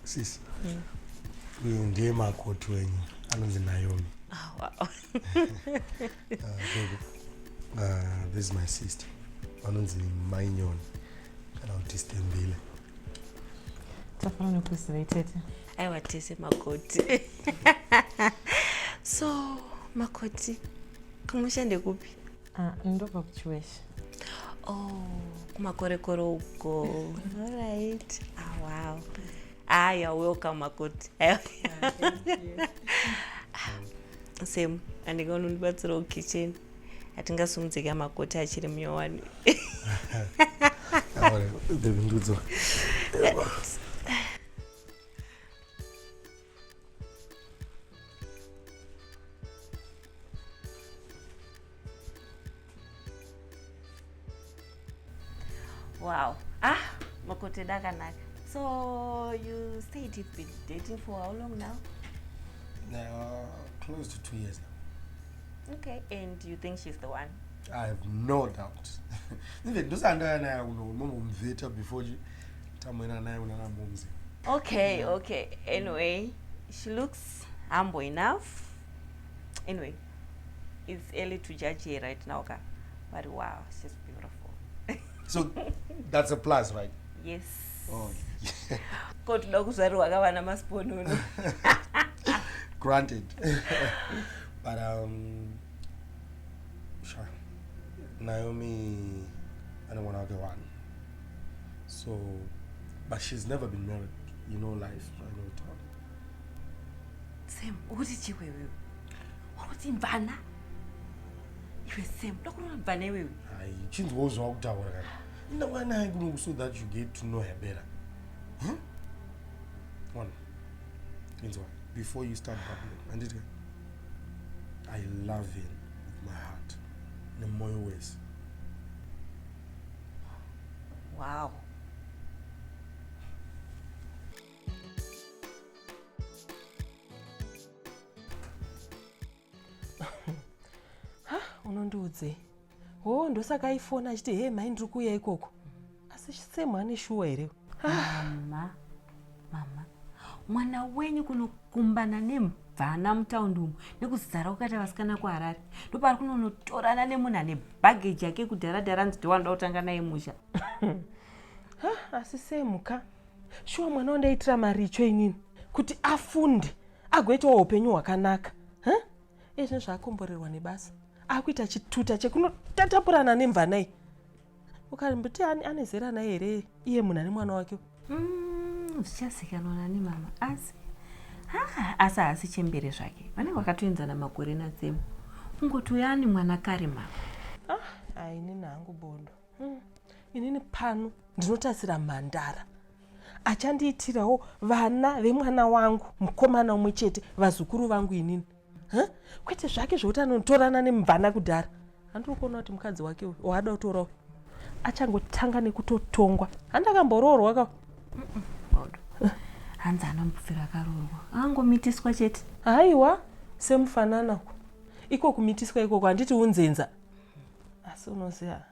Sis, we ndiye makoti wenyu anonzi Naomi. Oh, wow. This is my sister anonzi Mainyoni kana kuti Sthembile. Tafuna nokusivaitete. Aiwa tese makoti. So makoti kumushande kupi? Ndobva kuchiweshe. Oh, kumakorekore uko. All right. Oh, wow. You're welcome, makoti. Same. And you're going to the kitchen. I think I'm going to get makoti achiri myowani. Wow. Makote dakanaka. So you said you've been dating for how long now? Close to 2 years now. Okay, and you think she's the one? I have no doubt. Even those under before you Okay. Anyway, she looks humble enough. Anyway, it's early to judge her right now, okay? But wow, she's beautiful. So that's a plus, right? Yes. Oh, yeah. Granted. But sure. Naomi, I don't want to go on. So, but she's never been married. You know life. I know it all. Sam, what did you do? What was in Mvana? You were Sam. Look what Mvana. She was walked out. So that you get to know her better. Huh? One. Before you start babbling, I love him with my heart in more ways. Wow. Unondiudze. Oh, ndosaka iPhone achiti hey mai ndiri kuuya ikoko. Asi same ane shuwa here. Mama. Mwana wenyu kunokumbana neMvana mutaundi umu nekuzara ukata vasikana kuHarare. Ndopari kunonotorana nemunhu ane baggage yake kudharadhara nziti wanda utanga naye musha. Asi semuka. Shuwa mwana wandaitira maricho inini kuti afunde agoitawo upenyu hwakanaka. Izvi zvakomborerwa nebasa. Akuita chituta chekunotatapurana neMvana iyi. Ukarimboti ane zera naye here iye munhu ane mwana wake. Zvichazikanwa nani mama. Asi chembere zvake. Vanenge vakatoenzana makore natsemu. Ungoti uya ane mwana kare mama. Inini hangu bondo. Inini pano ndinotasira mhandara. Achandiitirawo vana vemwana wangu, mukomana umwe chete, vazukuru vangu inini. Kwete zvake zvokuti anotorana neMvana kudhara. Handiri kuona kuti mukadzi wake uyu wada kutorawo. Achangotanga nekutotongwa. Handakamboroorwa ka. Hanzi anambofira akaroorwa. Angomitiswa chete. Haiwa, semufanana. Iko kumitiswa ikoko handiti unzenza. Asi unoziya.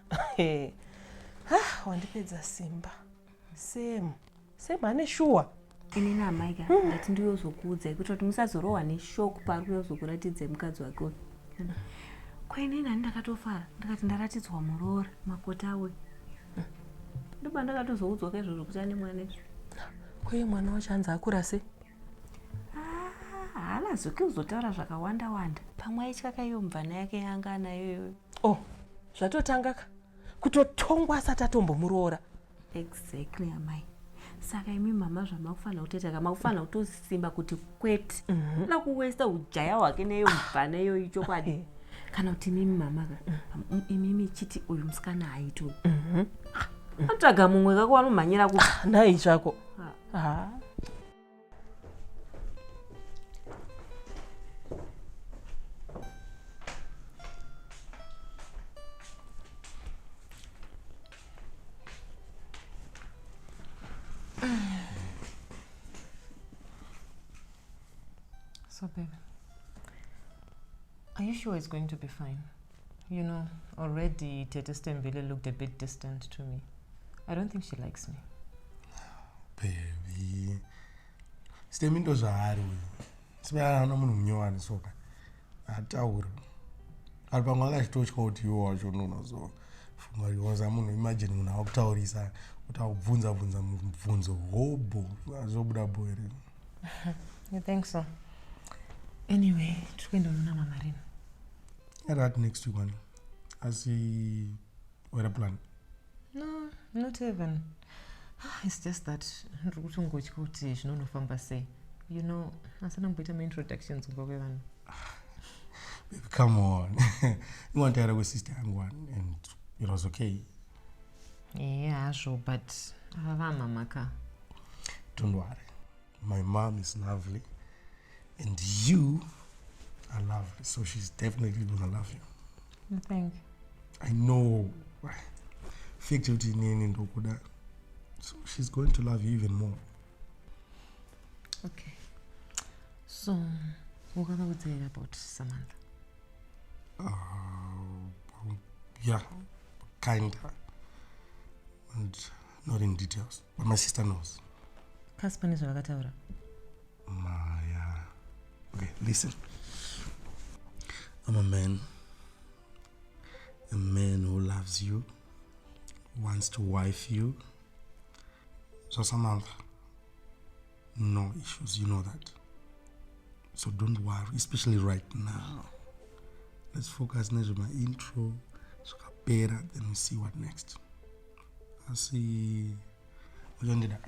Wandipedza simba. Same ane shuwa. Inini amaika ndati ndiyozokuudzai kuti musazorohwa neshoku pari kuyozokuratidza mukadzi wake. Kwainini handakatofara ndakati ndaratidzwa muroora makota awe. Ndoba ndakatozoudzwa kaizvozvo kuti ane mwana. Kweye mwana wacho hanzi akura sei? Haana kuzotaura zvakawanda wanda. Pamwe aityaka iyo Mvana yake yanga anayo. Zvatotanga kutotongwa asati atombomuroora. Exactly amai. Saka imi mama zvamakufanira kuteta kamakufanira kutosimba kuti kwete. Nda kuwesta ujaya hwake neyo Mvana iyo ichokwadi. Kana kuti mimi mama imimi chiti uyu musikana haito. Atsvaga mumwe kako wanomhanyira ku nai chako. So, baby, are you sure it's going to be fine? You know, already Tete Sthembile looked a bit distant to me. I don't think she likes me. Babe, Stemindo zvaari uyu. Simeana munhu munyowani soka. Ataura. Ari pamwe akachitotya kuti iwo wacho unonozo. Funga rionza munhu imagine munhu akutaurisa kuti akubvunza mubvunzo hobo azobuda boere. You think so? Anyway, tukwenda nuna mama Rina. That next week one. As he were a plan. No, not even. It's just that you know, asana mboita my introductions ngokwe vanhu. Baby, come on. You want to have a sister and one and it was okay. Yeah, sure, but mamaka. Don't worry. My mom is lovely and you are lovely, so she's definitely gonna love you. You think? I know. So she's going to love you even more. Okay. So, what can I say about Samantha? Yeah, kinda. And not in details. But my sister knows. Yeah. Okay, listen. I'm a man who loves you, wants to wife you. So Samantha, no issues, you know that. So don't worry, especially right now. Let's focus next on my intro, so better, then we see what next. I'll see what you did that.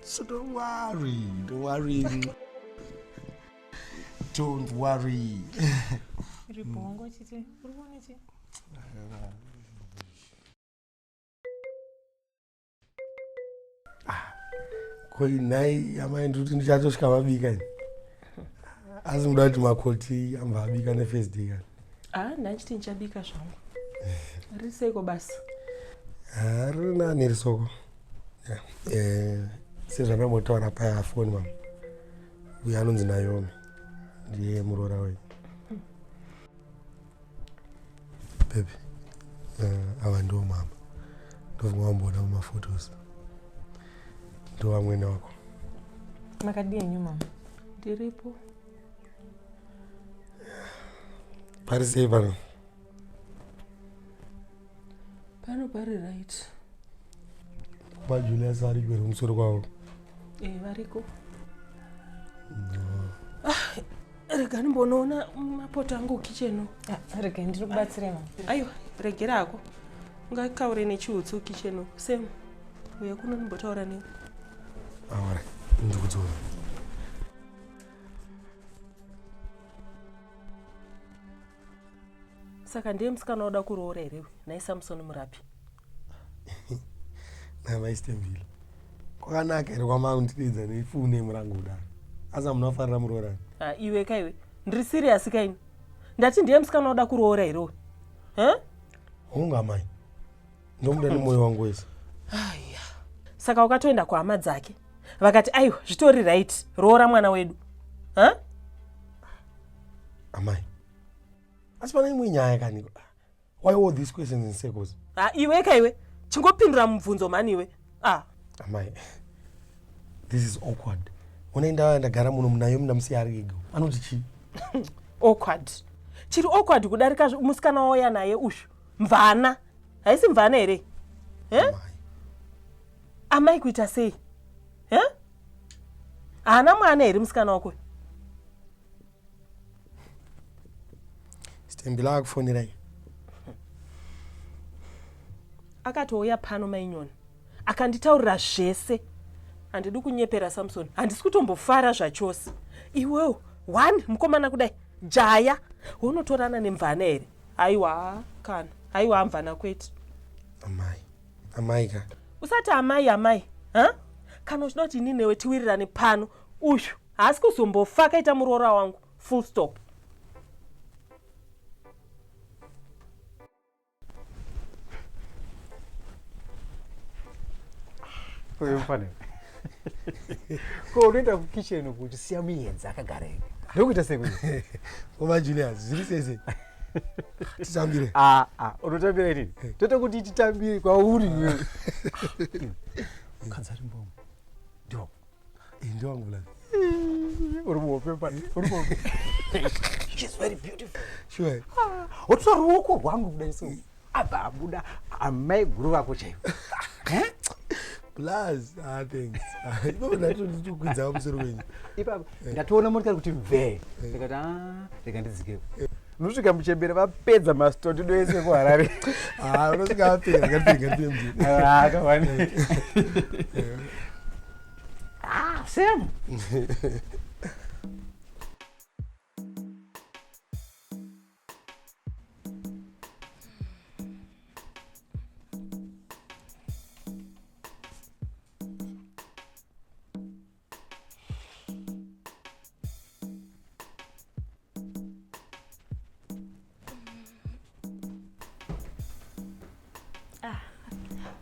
So don't worry. Don't worry. Koi nai amaenda kuti ndichatosvika mabika ini. Asi muda kuti makoti amba abika ne first day kan. Ndachiti nichabika zvangu. Riseko basi. Rina nerisoko. Sezvandambotaura paya foni mama. Uyu anonzi Naomi. Ndiye murora we. Baby. Ava ndo mama. Ndovunga wambona mumaphotos. Ndo vamwene wako. Makadi enyu mama. Ndiripo. Pari sei pano? Pano pari right. Julius ari kwere musoro kwavo. Variko. Rega ndimbonoona mapoto angu kicheno. Rega ndiri kubatsira mama. Aiwa, regera ako. Ngakaure nechiutsu kicheno. Same. Uya kuno ndimbotaura newe. Awara, ndikudzora. Saka ndiye musikana oda kuroora here naye Samson murapi. Na Sthembile. Kwakanaka here kwamandidedza nefune murangu kudaro. Asa munofanira muroorani. Iwe kaiwe. Ndiri serious kaini. Ndati ndiye musikana oda kuroora here. Hunga mai. Ndomuda nemoyo wangu wese. Aya. Saka ukatoenda kuhama dzake. Vakati aiwa zvitori right. Roora mwana wedu. Amai. Asi pana imwe nyaya kaniko. Why all these questions in circles? Iwe kaiwe. Chingopindura mubvunzo mani iwe. Amai. This is awkward. Unaenda ndagara muno munayo munamusiya ari ego. Anoti chi? Awkward. Chiri awkward kudarika musikana wauya naye ushu. Mvana. Haisi Mvana here? Amai kuita sei? Haana mwana here musikana wako? Sthembile akufonirai. Akatouya pano mainyoni. Akanditaurira zvese. Handidi kunyepera Samson. Handisi kutombofara zvachose. Iwewo, mukomana kudai. Jaya. Unotorana neMvana here? Aiwa, kana. Aiwa Mvana kwete. Amai ka. Usati amai. Kana uchinoti ini newe tiwirirane pano. Uyu. Haasi kuzombofa kaita muroora wangu. Full stop. Mfana. Ko unaenda kukitchen kuti siya miyenza akagara. Ndokuita sei kuti? Koma Julius, zviri sese. Titambire. Unotambira nini? Toto kuti titambire kwauri wewe. Kanzari mbongo. Ndio. Ndio wangu la. She's very beautiful. Sure. What's ruoko wangu kudaiso? Ababuda amai guru wako chaiwo. Plus, thanks. Ipo ndatondi kudzaa musoro wenyu. Ipa ndatoona motikari kuti mve. Ndikati ndikandizikepo. Nosvika muchembere vapedza masitondi doese kuharare. Unosvika vapedza ngatipe mjini. Akawani. Sam.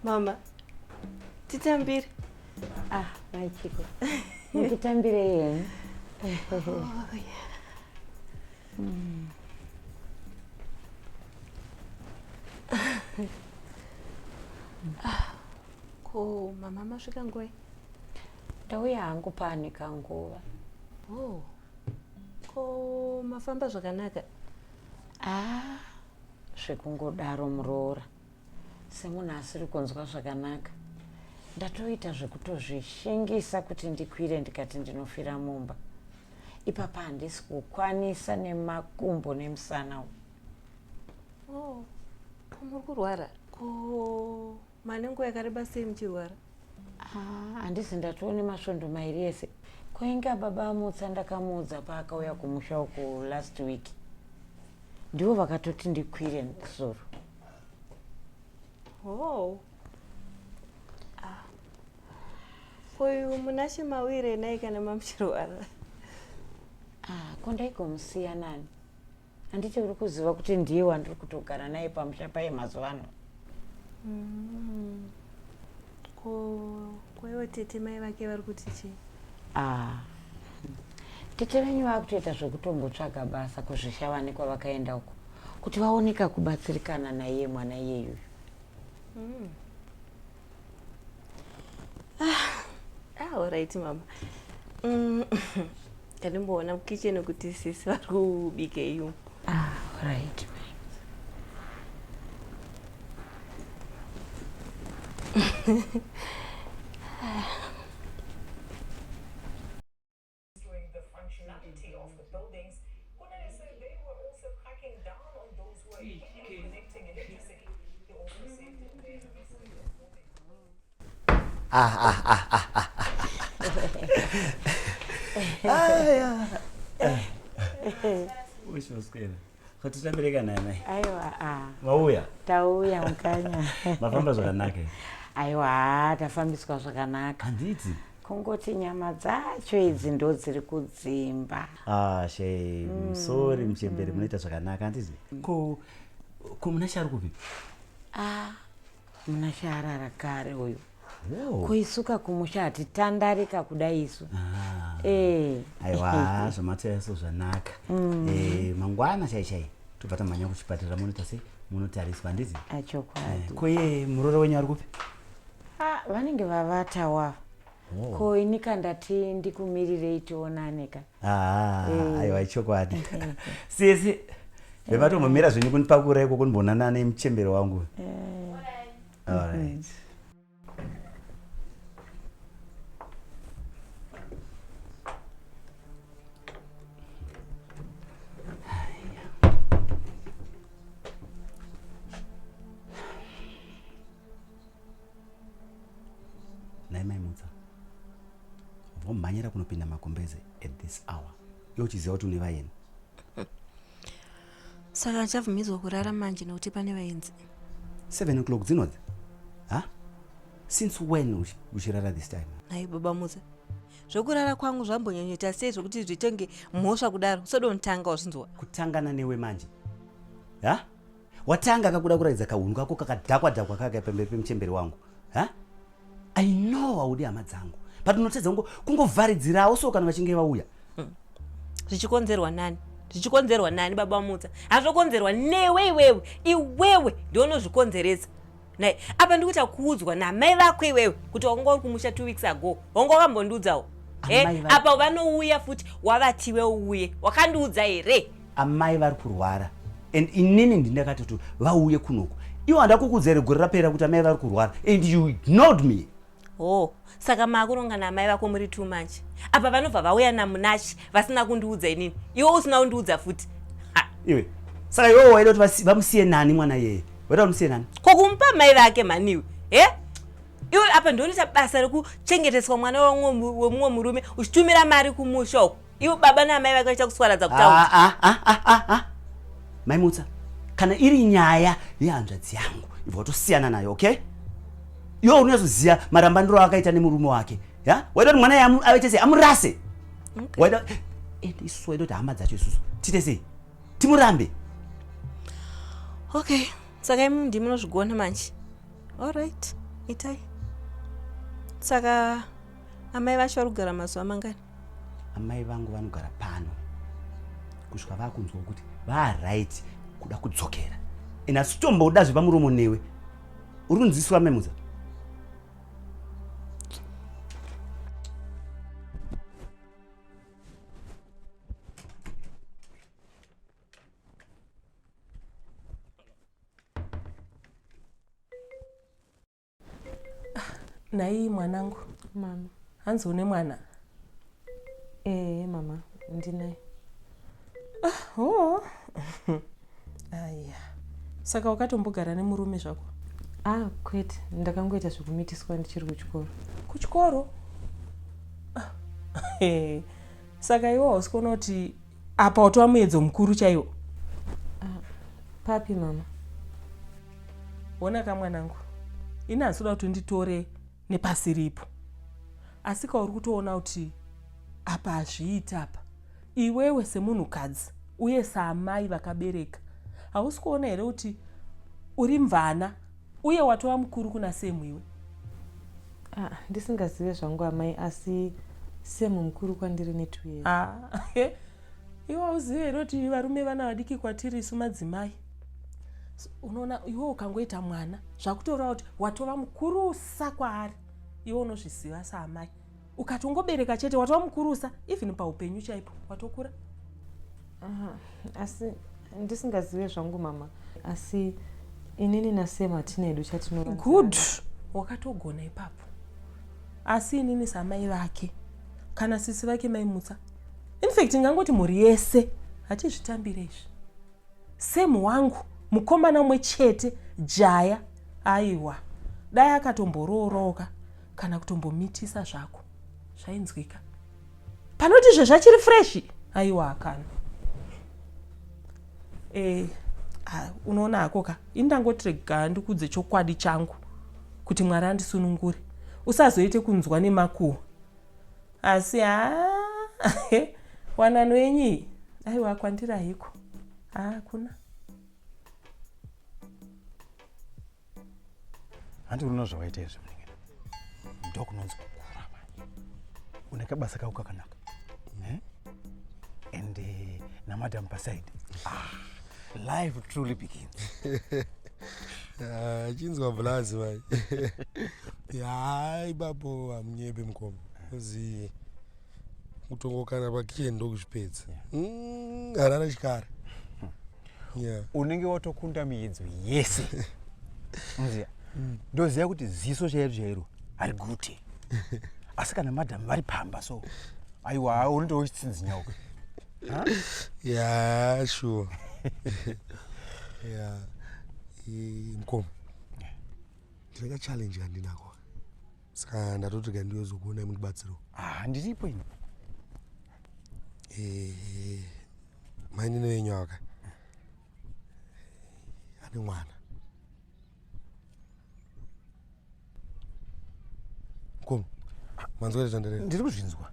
Mama, titambire. Vai Chico. Mukitambire yeni. Ko mama masvika ngoi. Ndauya hangu pane kanguva. Ko mafamba zvakanaka. Zvekungodaro muroora. Semunhu asiri kunzwa zvakanaka. Ndatoita zvekutozvishingisa kuti ndikwire ndikati ndinofira mumba. Ipapa handisi kukwanisa nemakumbo nemusana. Muri kurwara? Ko manenguva yakareba sei muchirwara? Handisi ndatoone masvondo mairi ese. Koinga baba amutsa ndakamuudza paakauya kumusha uku last week. Ndivo vakatoti ndikwire Tsuro. Koyu munashi mawire nai kana mamuchirwara? Kondaigomusiya nani. Handiti uri kuziva kuti ndiye wandiri kutogara naye pamusha paye mazuva ano. Koiwo tete mai vake vari kuti chii? Tete venyu vakutoita zvekutombotsvaga basa kuzvishavani kwavakaenda uko kuti vaoneka kubatsirikana naiye mwana iyeyu. Alright mama. Ndimboona mukicheni kuti sisi vari kubika iyo. Right. The functionality of the buildings, said they were also cracking down on those who were connecting electricity. They also said that they Ushoswera. Khatitambireka naye mai. Aiwa Mauya. Tauya mukanya. Mafamba zvakanaka. Aiwa tafambiswa zvakanaka. Handiti. Kungoti nyama dzacho idzi ndo dziri kudzimba. Shame. Sorry muchembere munoita zvakanaka handiti. Ko munashari kupi? Munasharara kare uyu. Kuisuka kumusha hatitandarika kudai isu. Aiwa zvamatsaiso zvanaka. Mangwana shai tobva tamhanya kuchipatara munoita sei munotariswa handiti? Chokwadi. Koye muroora wenyu ari kupi? Vanenge vavatawa. Ko inika ndati ndikumirirei tionaneka. Aiwa chokwadi. Sisi vematombomira zvenyu kunipakura iko kunimbonana nemuchembero wangu. Alright. Naimutsa vomhanyira kunopinda makombeze at this hour iwo chiziva kuti une vaeni. Saka ndichabvumidzwa kurara manje nekuti pane vaenzi. 7 o'clock dzinodzi? Since when uchirara this time? Nai baba mudza. Zvokurara kwangu zvambonyanyota sei zvokuti zvitenge mhosva kudaro usodonitanga wazvinzwa. Kutangana newe manje. Watanga kakuda kuradza kahunu kako kakadhakwa kaka pemberi pemuchemberi wangu. I know audi hama dzangu. But unotedza kungovharidzirawo so kana vachinge vauya. Zvichikonzerwa nani? zvichikonzerwa nani baba vamutsa? Hazvokonzerwa newe iwewe ndio unozvikonzeresa. Nai, apa ndikuita kuudzwa namai vako iwewe kuti wanga uri kumusha 2 weeks ago. Wanga wakambondiudzawo. Apa vanouya futi wavatiwe uuye. Wakandiudza here? Amai vari kurwara. And inini ndindakati kuti vauye kunoku. Iwo handakukudza here gore rapera kuti amai vari kurwara. And you ignored me. Oh, saka makuronga namai vako muri too much. Apa vanobva vauya namunashi vasina kundiudza inini. Iwe usina kundiudza futi. Iwe. Saka iwe waida kuti vamusiye nani mwana yeye? Waida vamusiye nani? Kokumpa mai vake maniwe. Iwe apa ndinoita basa rekuchengeteswa mwana wemumwe murume uchitumira mari kumusha uko. Iwe baba namai vake vachakuswaradza kutaura. Mai Mutsa, kana iri nyaya yehanzvadzi yangu, ibva watosiyana nayo, okay? Iwe unozoziva marambandiro akaita nemurume wake. Waida kuti mwana aite sei? Amurase. Waida isu waida kuti hama dzacho isusu tiite sei? Timurambe. Okay, saka imi ndimunozvigona manje. Alright, itai. Saka amai vacho vari kugara mazuva mangani? Amai vangu vanogara pano kusvika vakunzwa kuti right kuda kudzokera. Ena sitomboda zvepamuromo newe. Uri kunzwiswa Mai Mutsa? Nai mwanangu. Mama. Hanzi une mwana? Mama, ndinaye. Aya. Saka wakatombogara nemurume zvako? Kwete, ndakangoita zvekumitiswa ndichiri kuchikoro. Kuchikoro? Saka iwe hausi kuona kuti apa watova muedzo mukuru chaiwo? Papi mama? Ona kamwanangu, ini handinoda kuti nditore nepasi ripo. Asi kauri kutoona kuti apa hazviita apa. Iwewe semunhukadzi uye saamai vakabereka, hausi kuona here kuti uri mvana uye watova mukuru kuna Semu iwe? Ndisingazive zvangu amai, asi Semu mukuru kwandiri ne2 years. Iwe hauzivi here kuti varume vana vadiki kwatiri isu madzimai? Unoona iwe ukangoita mwana zvakutoreva kuti watova mukurusa kwaari. Iwe unozviziva saamai. Ukatongobereka chete watova mukurusa, even paupenyu chaipo watokura. Asi ndisingazive zvangu mama, asi inini naSemu hatina hedu chatinoranzana. Good, wakatogona ipapo. Asi inini samai vake kana sisi vake Mai Mutsa, in fact ngangoti muri yese hatizvitambire izvi. Semu wangu mukomana umwe chete, jaya. Aiwa, dai akatombororoka kana kutombomitisa zvako zvainzwika. Panoti zvachiri fresh. Aiwa akana. Unoona hakoka, indangotirega ndikudze chokwadi changu kuti Mwari andisunungure. Usazoite kunzwa nemakuhwa. Asi wanano yenyi. Aiwa kwandira hiko. Kuna. Handi unoona zvawaita izvi muningiri. Ndokunonzi kukura manje. Une kabasa kako kakanaka. And namadam paside. Life truly begins. Chinzwa bulazi manje. Hayi babo amnyebe mkomo. Uzi utongokana pakiye ndokuzvipedza. Harara chikara. Unenge watokunda miyedzo yese. Muziya. Ndoziva kuti ziso chairo hariguti. Asi kana madam vari pamba so. Aiwa unondo uchitsinzinyauka. Sure. Mkomo. Ndinga challenge andinako. Saka ndatoti kandiyozokuona mubatsiro. Ndiripo ino. Maini nenyaka. Ane mwana. Mkomo. Manzwele tandere. Ndiri kuzvinzwa.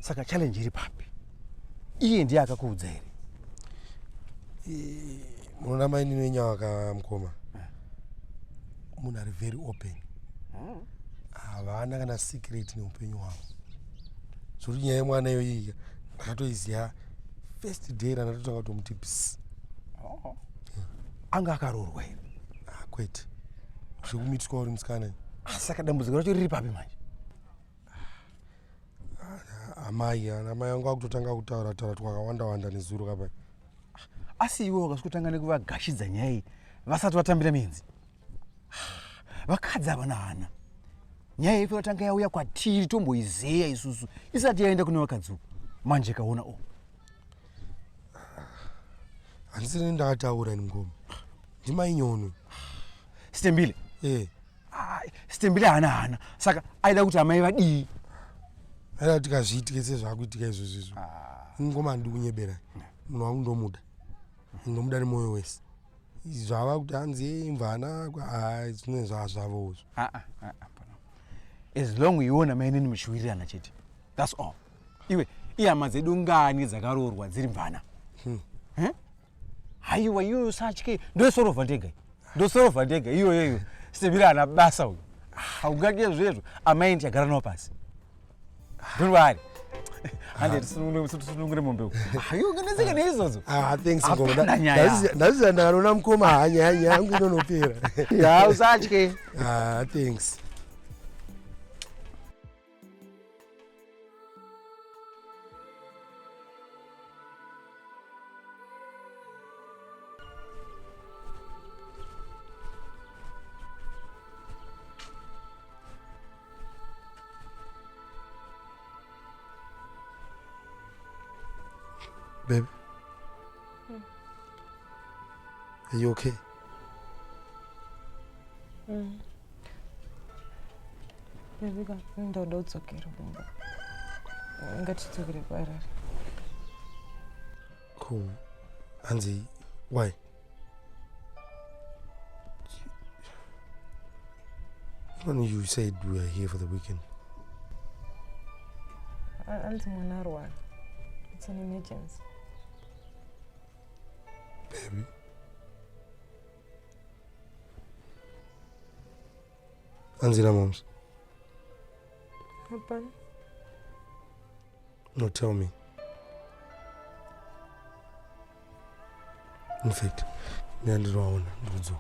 Saka challenge iri papi. Iye ndiye akakuudza here. Munoona maini nenyaka mkoma. Munhu ari very open. Havana kana secret neupenyu hwavo. Zvori nyaya yemwana iyoyi akatoiziva first day randatotanga kutomuti ps. Anga akarorwa here. Kwete zvekumitwa uri musikana. Saka dambudziko racho riri papi manje? Amai angu akutotanga kutaura twakawanda nezuro kapa. Asi iwe wakasvikotanga nekuvagashidza nyaya iyi vasati vatambira menzi. Vakadzi havana hana. Nyaya iyi tanga yauya kwatiri tomboizeya isusu isati yaenda kune vakadzi. Manje kaona handisini ndakataura ini ngoma ndimainyonu. Sthembile. Sthembile hana saka aida kuti amai vadii. Aida tikazviitike sezvakuitika izvozvo. Ngoma handi kunyebera. Munhu wangu ndomuda nemwoyo wese. Zvava kuti hanzi Mvana zvine zvazvavo. As long uiona mainini muchiwirirana chete. That's all. Iwe ihama dzedu ngani dzakarorwa dziri Mvana. Haiwa iyoyo satye ndosorova ndega iyoyo. Sthembile hana basa uyu. Haungake zvezvo amai ndichagara nawo pasi. Don't worry. Hande tisunungure mombe uko. Hayo nganetsika neizvozvo. Thanks ngoma. Ndaziza ndarona mukoma hanya yangu inonopera. Ya usatye. Thanks. Babe, are you okay? Baby, ndoda udzokera bomba. Ngatidzokere kwarari. Cool. Anzi, why? When you said we are here for the weekend. Anzi mwana arwara. It's an emergency. Baby. Anzina moms. Hapana. No, tell me. In fact, me and Rawan Ruzo.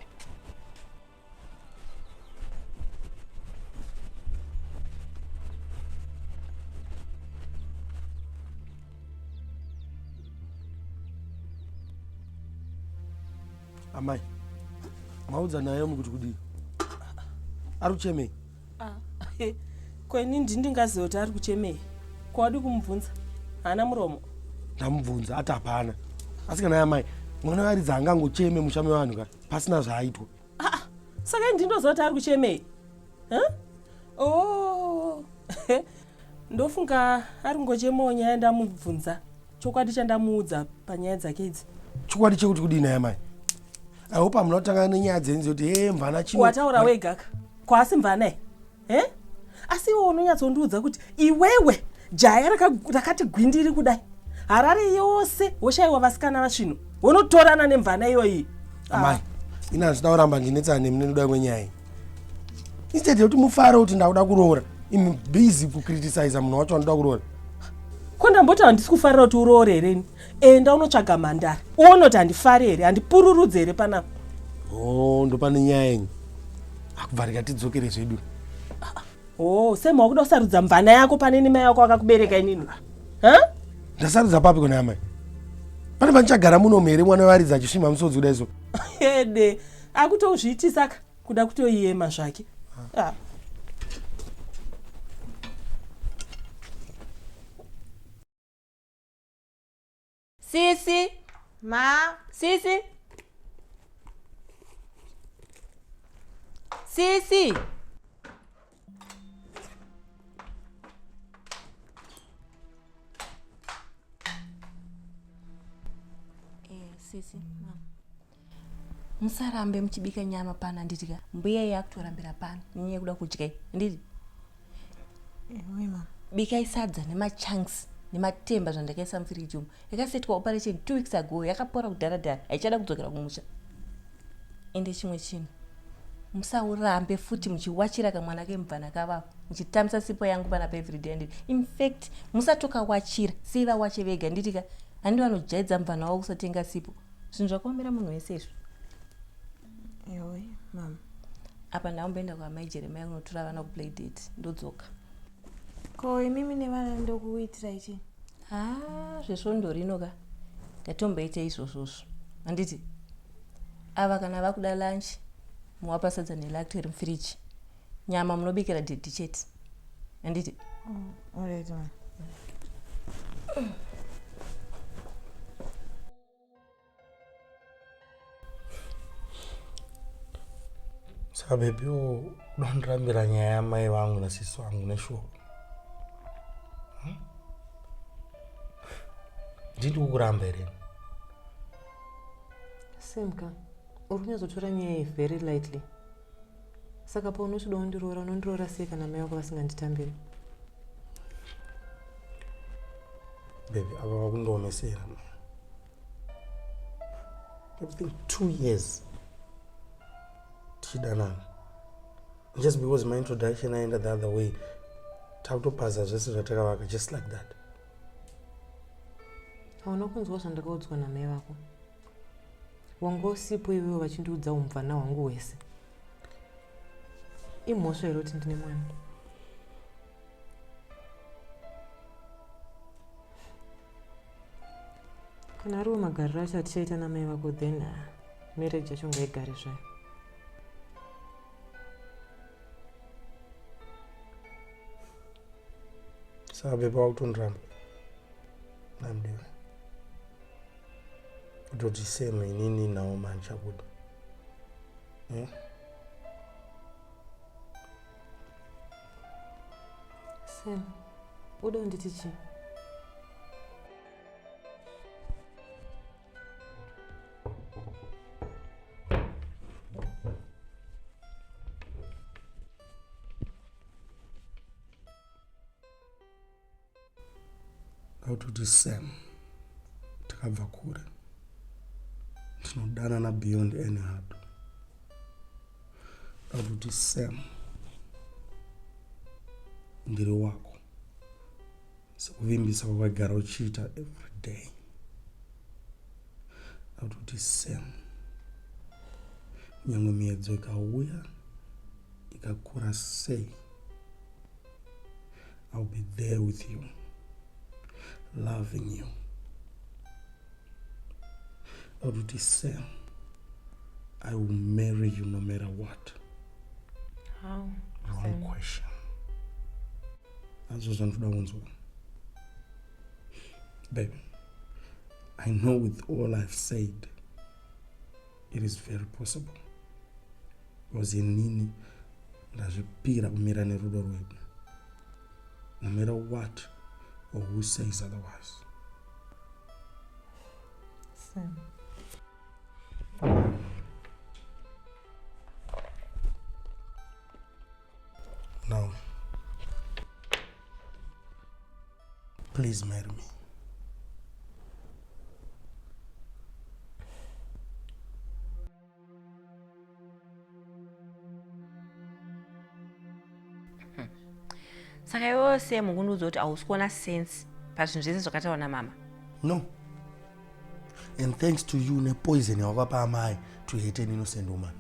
Amai, maudza Naomi kuti kudii? Ari kuchemei? Kweni ndingaziva kuti ari kuchemei. Kwadi kumubvunza? Hana muromo? Ndamubvunza ati hapana. Asi kana amai, mwana waridza angangocheme mushame wanhu ka pasina zvaaitwa. Saka ndinoziva kuti ari kuchemei. Ndofunga ari ngochemawo nyaya ndamubvunza. Chokwadi chandamuudza panyaya dzake idzi. Chokwadi chekuti kudii naye amai? I hope I'm not talking nenyaya dzenzi kuti Mvana chino. Wataura wega ka. Kwasi Mvana asi iwe unonyatsondiudza kuti iwewe jaya rakati gwindiri kudai. Harare yose woshayiwa vasikana vasvino. Wonotorana neMvana iyoyi. Amai, ina handina kuramba ndinetsana nemi nenoda kwenyaya. Instead yekuti mufare kuti ndakuda kuroora, imi busy kukriticize munhu wacho anoda kuroora. Kondamboti handisi kufarira kuti uroore hereni. Enda unotsvaga mhandara. Uone kuti handifari here, handipururudze here panapa. Ndopane nyaya yenyu. Akubvarika tidzokere zvedu. Sema wakuda kusarudza Mvana yako pane mai yako akakubereka inini. Ndasarudza papi kuna amai? Pane pandichagara muno here mwana waridza achisvimba musodzi kudai so? Ede, akutozviiti saka kuda kutoiyema zvake. Sisi, Sisi. Sisi. Sisi, musarambe muchibika nyama pana nditika. Mbuya yakutorambira pana. Nyinyi kuda kudya nditi. Bika isadza nemachunks nematemba zvandakaisa mufiriji umu. Yakasetwa operation 2 weeks ago. Yakapora kudharadhara. Haichada kudzokera kumusha. Ende chimwe chinhu. Musaurambe futi muchiwachira kamwana keMvana kavavo. Muchitamisa sipo yangu pana pa everyday nditi. In fact, musatoka wachira. Siva wache vega nditika. handi vanojaidza Mvana wavo kusatenga sipo. Zvinhu zvakaomera munhu wese izvi. Yoi, mama. Apa ndaomboenda kwaamai Jeremiah kunotora vana kuplay date ndodzoka. Ko imimi nevana ndokuitira ichi? Zvesvondo rino ka. Ngatomboita izvozvozvo. Handiti ava kana vakuda lunch muwapa sadza nelacto iri mufiriji. Nyama munobikira date chete. Handiti? Alright, mama. Saka baby, unondirambira nyaya yamai vangu nasisi vangu neshuwa. Ndidi kukuramba here? Simka, uri kunyazotora nyaya iyi very lightly. Saka paunochida kundiroora unondiroora sei kana mai vako vasinganditambiri? Baby, ava vakundoomesera. Everything 2 years. Tichidanana. Just because my introduction I ended the other way. Takutopaza zvese zvatakavaka just like that. Hauna kunzwa zvandakaudzwa namai vako. Wanga usipo iwewe vachindiudza umvana hwangu hwese. Imhosva here kuti ndine mwana. Kana ariwo magariro acho atichaita namai vako, then marriage yacho ngaigare zvayo. Saka beba wakutondiramba. Namdiwe. Kutoti same inini Naomi andichakuda. Sam, uda unditi chii? Kuti Sam takabva kure, tinodanana beyond any hard. Kuti Sam ndiri wako sekuvimbisa kwakagara uchiita every day. Kuti Sam nyangwe miedzo ikauya ikakura sei, I'll be there with you, loving you. Kuti Sam, I will marry you no matter what. How? Wrong question. That's what I'm doing. Baby, I know with all I've said, it is very possible. Because inini ndazvipira kumira nerudo rwedu. No matter what or who says otherwise. Sam. Now, please marry me. Saka iwewe Sam kunudza kuti hausi kuona sense pazvinhu zvese zvakataurwa namama. No. And thanks to you, ne poison yakapa amai to hate an innocent woman.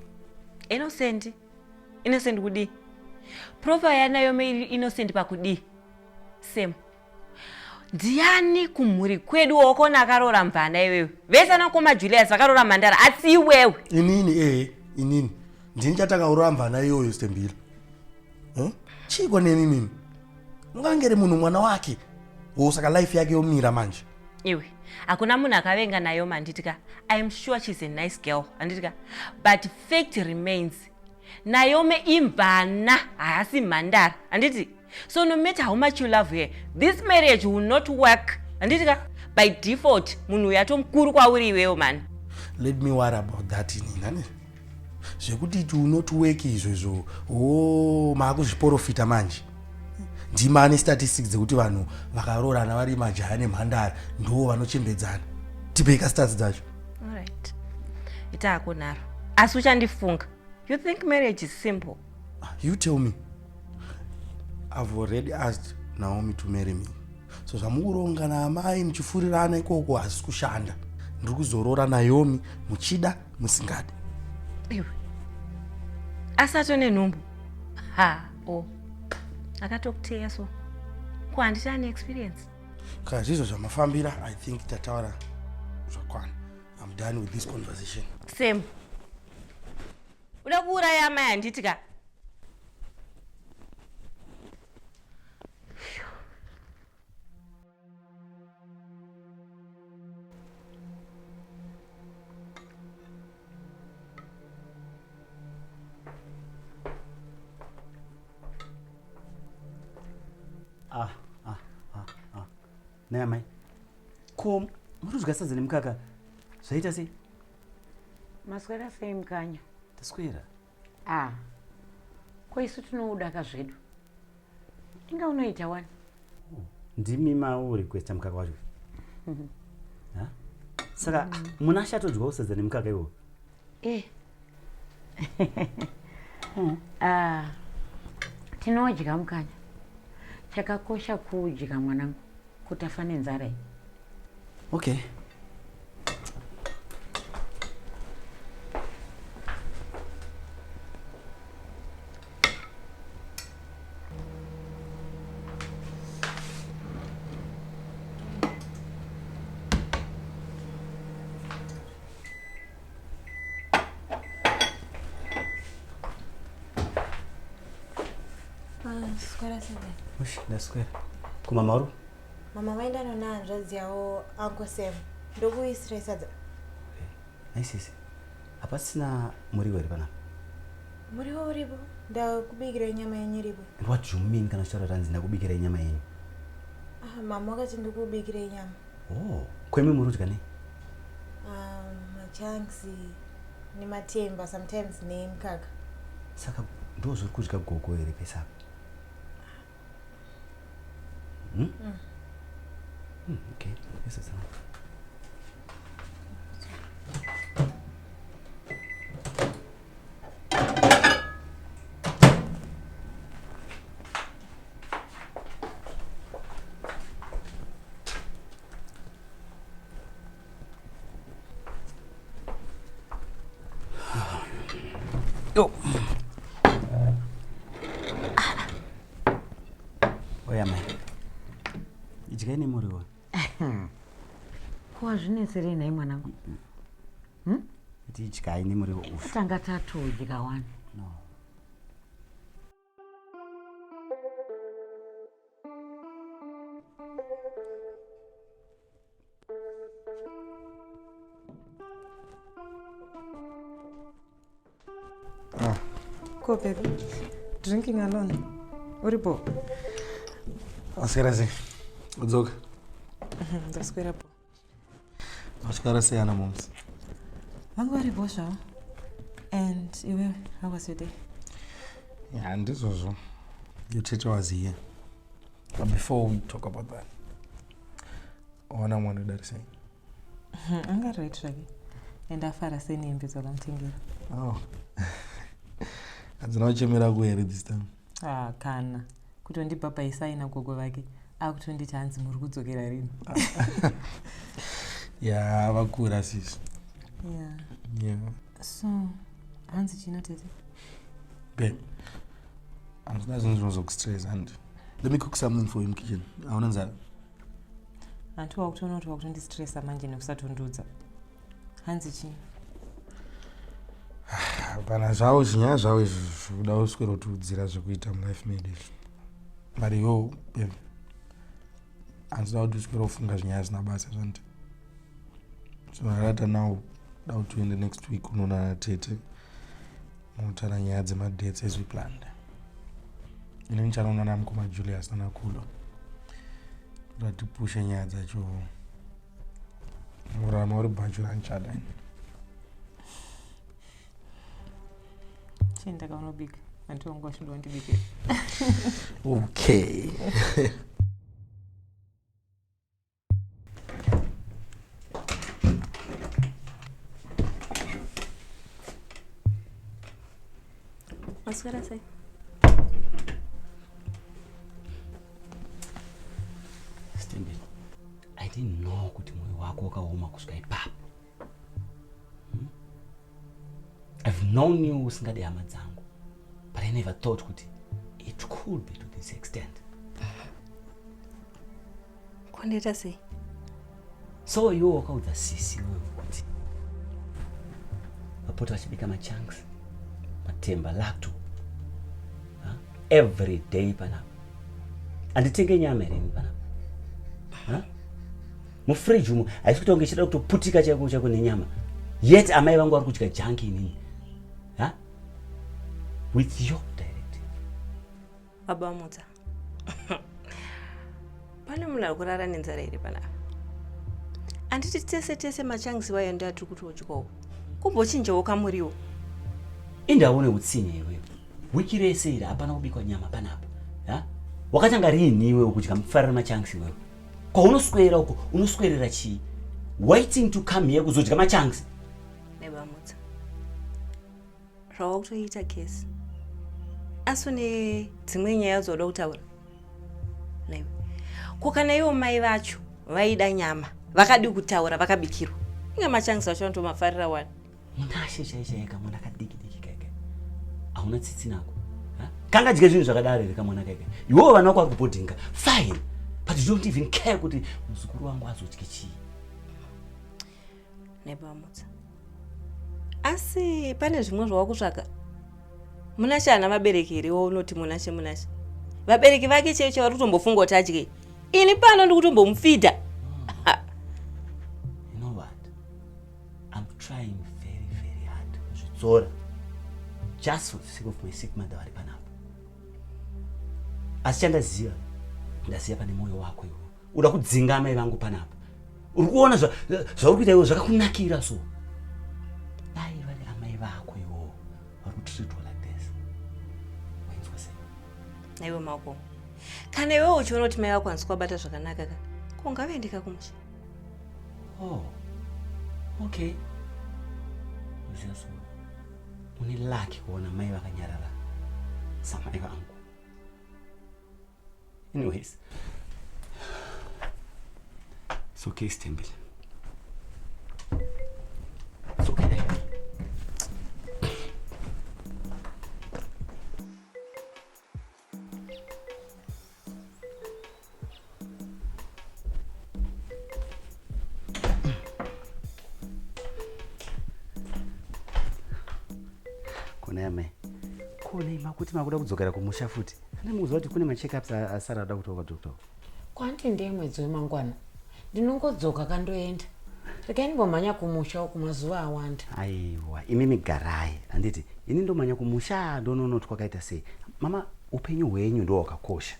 Innocent? Innocent kudi? Profile yanayo me innocent pakudi? Sam. Ndiani kumhuri kwedu wakona akaroora Mvana iwewe? Vese anakoma Julius vakarora Mandara asi iwewe. Inini inini. Ndini chatakaroora Mvana iyoyo Sthembile. Chiko neni nini? Ungangere munhu mwana wake. Saka life yake yomira manje. Iwe, hakuna munhu akavenga nayo manditika. I am sure she's a nice girl, anditika. But fact remains. Naomi Mvana haasi Mandara, anditi. So no matter how much you love her, this marriage will not work. Anditika, by default, munhu yatomukuru kwauri iwewe man. Let me worry about that inini. Zvekuti it will not work izvozvo. Makuzviprofita manje. Ndimani statistics dzekuti vanhu vakaroorana vari majaha nemhandara ndo vanochembedzana. Tipeka stats dzacho. All right. Itaako naro. Asi uchandifunga. You think marriage is simple? You tell me. I've already asked Naomi to marry me. so zvamukuronga naamai muchifurirana ikoko hazisi kushanda. Ndiri kuzorora Naomi muchida musingadi. Iwe asato nenhumbu akatokuteya so ko handiti ane experience. Kana zvizvo zvamafambira, I think tataura zvakwana. I'm done with this conversation. Same. Uda kuuraya amai handiti ka? Naamai, ko muri kudya sadza nemukaka zvaita sei? Maswera sei mukanya? Taswera. Ko isu tinoudaka zvedu. Inga unoita wani? Ndimi marequesta mukaka wacho. Saka muna shatodyawo sadza nemukaka iwo? Tinodya mukanya. Chakakosha kudya mwanangu. Kuti afa nenzara. Okay. Square seven. Ush, ndaswera. Kumama uri? Mama vaenda nonanzvadzi yavo Uncle Sam. Ndokuisira sadza. Aisisi. Hapasina muriwo here panapa? Muriwo uripo? Ndakubikirai nyama yenyu iripo. What do you mean kana uchitaura kuti hanzi ndakubikirai nyama yenyu? Mama wakati ndikubikirai nyama. Kwemi muri kudya nei? Machanks nematemba, sometimes nemukaka. Saka ndozviri kudya gogo here pesa? Okay, this is Yo. Oya mai. Idya ine muriwo. Ko zvinetsere nai mwanangu? Idya ine muriwo ufu. Tanga tatodya wani. No. Ko baby, drinking alone. Uripo? Aswera sei? Udzoka? Ndaswera po. Maswera sei ana moms? Vangu varipo zvavo. And iwe, how was your day? Yeah, ndizvozvo. Your teacher was here. But before we talk about that, ona mwana udari sei? Anga right zvake. And afara senembe dzakamutengera. Hadzina kuchemera kuhere this time? Kana. Kutondibhabhaisaina gogo vake. Akutonditi hanzi muri kudzokera rini. Yeah, vakura sisi. Yeah. So, hanzi china tete? Babe, handina zvinhu zvinozokustress hand. Let me cook something for you in the kitchen. Hauna nzara? Hanti wakutoona kuti wakutondistressa manje nekusatondudza. Hanzi chini? Pana zvavo zvinyaya zvavo izvi zvoda uswera utiudzira zvekuita mulife made izvi. But iwo, babe, handida kuti uswera ufunga zvinyaya zvisina basa zvanditi. Zvinorata now da kuti uende next week unoona tete munotaura nyaya dzemadates as we planned. Ine ndichanoona namukoma Julius nanakulo kuti tipushe nyaya dzacho murama uri bhacho ranchada. Ndakaunobika anti wangu washuda wandibikira. Okay. Maswera sei? didn't know kuti moyo wako wakaoma kusvika ipapo. I've known you usingade hama dzangu, but I never thought kuti it could be to this extent. Kondeta sei? So iwo wakaudza sisi wewe kuti mapoto achibika machunks, matemba lacto, every day panapa. Anditenge nyama irini panapa. Mufridge umo haisi kuti ungechida kutoputika chako nenyama. Yet amai vangu vari kudya junk inini. With your directive. Baba Mutsa. Pane munhu ari kurara nenzara iri panapa. Anditi tese machanks vayo ndatiri kuti udyawo. Kumbochinjawo kamuriwo. Indaone utsinye iwewe. Wiki rese iri hapana kubikwa nyama panapa. Wakatanga rini iwewe kudya mufarira machanks iwewe? Kwaunoswera uko unoswerera chii? Waiting to come here kuzodya machanks. Baba Mutsa. Zvawakutoita kesi. Asi une dzimwe nyaya dzoda kutaura. Naiwe. Kukana iwo mai vacho vaida nyama, vakadi kutaura, vakabikirwa. Inga machanks vacho vanotomafarira wani. Munashe chaichai kamwana kadiki keke. Hauna tsitsi nako. Kanga dye zvinhu zvakadaro here kamwana keke. Iwo vana vako vari kubhodhinga. Fine. But you don't even care kuti muzukuru wangu azodye chii. Baba Mutsa. Asi pane zvimwe zvawakutsvaka. Munashe ana vabereki here unoti munashe. Vabereki vake chaicho vari kutombofunga kuti adye. Ini pano ndi kutombomufidha. You know what? I'm trying very hard. Zvitsora. Just for the sake of my sick mother vari panapa. Asi chandaziva. Ndaziva pane moyo wako iwo. Uda kudzinga amai vangu panapa. Uri kuona zvauri kuita iwo zvakakunakira so. Dai vari amai vako iwo vari kutreatwa like this. Wainzwa sei? Naiwe mako. Kana iwe uchiona kuti mai vako hanzi kwabata zvakanaka ka. Kungavendeka kumusha. Oh. Okay. Uziva so. Une lucky kuona mai vakanyarara samai vangu. Anyways. It's okay, Sthembile. It's okay. Kona yamai. Kona ima kuti makuda kudzokera kumusha futi. Ndamuzwa kuti kune ma-checkups asara ada kutoka doctor. Kwanti ndiye mwedzi wemangwana. Ndinongodzoka kandoenda. Rekai ndimbomhanya kumusha uku mazuva awanda. Aiwa, imimi garai. Anditi, ini ndomhanya kumusha ndononoti kwakaita sei. Mama, upenyu hwenyu ndo wakakosha.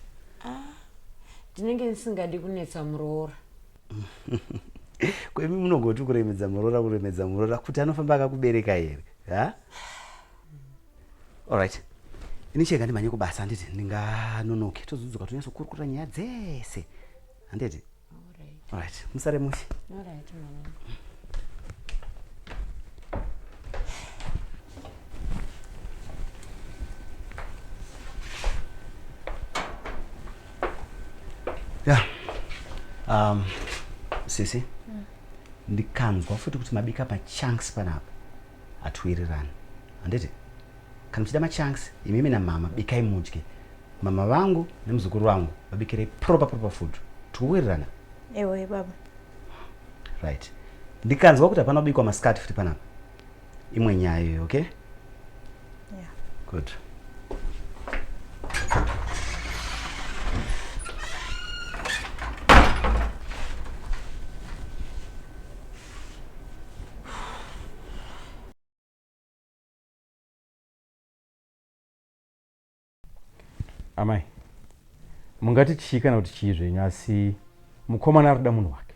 Ndinenge ndisingadi kunetsa muroora. Kwemi munongoti kuremedza muroora kuti anofamba akakubereka here. Alright. Ini chega ndimhanye kubasa anditi ndinganonoke tozodzoka tonyasokurukura nyaya dzese. Anditi? Alright. Musare mushi. Alright, mama. Yeah. Sisi. Ndikanzwa futhi ukuthi mabika ma-chunks panapa atwirirana. Anditi? Kana mchida ma-chunks imimi na mama bikai mudye. Mama vangu nemuzukuru wangu babikire proper food. Tuwirirana. Ewe baba. Right. Ndikanzwa kuti hapana kubikwa maskati futhi panapa. Imwe nyaya iyoyo, okay? Yeah. Good. Amai, mungati chii kana kuti chii zvenyu asi mukomana arikuda munhu wake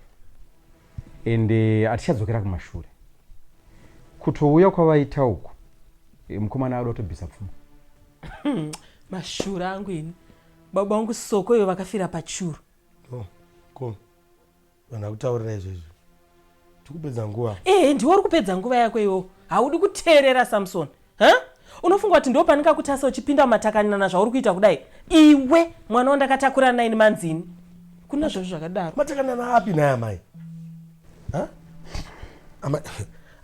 ende atichadzokera kumashure. Kutouya kwavaita uku mukomana ado kutobvisa pfuma. Mashure angu ini baba vangu soko iyo vakafira pachuru. Ko vanhu vakutaurira izvozvo tikupedza nguva. Ndiwo uri kupedza nguva yako iwo. Haudi kuteerera Samson. Unofunga kuti ndo panika kutasa uchipinda mumatakanina zvauri kuita kudai. Iwe mwana wandakatakura naye manzini hakuna zvazvo zvakadaro. Matakana api naye amai?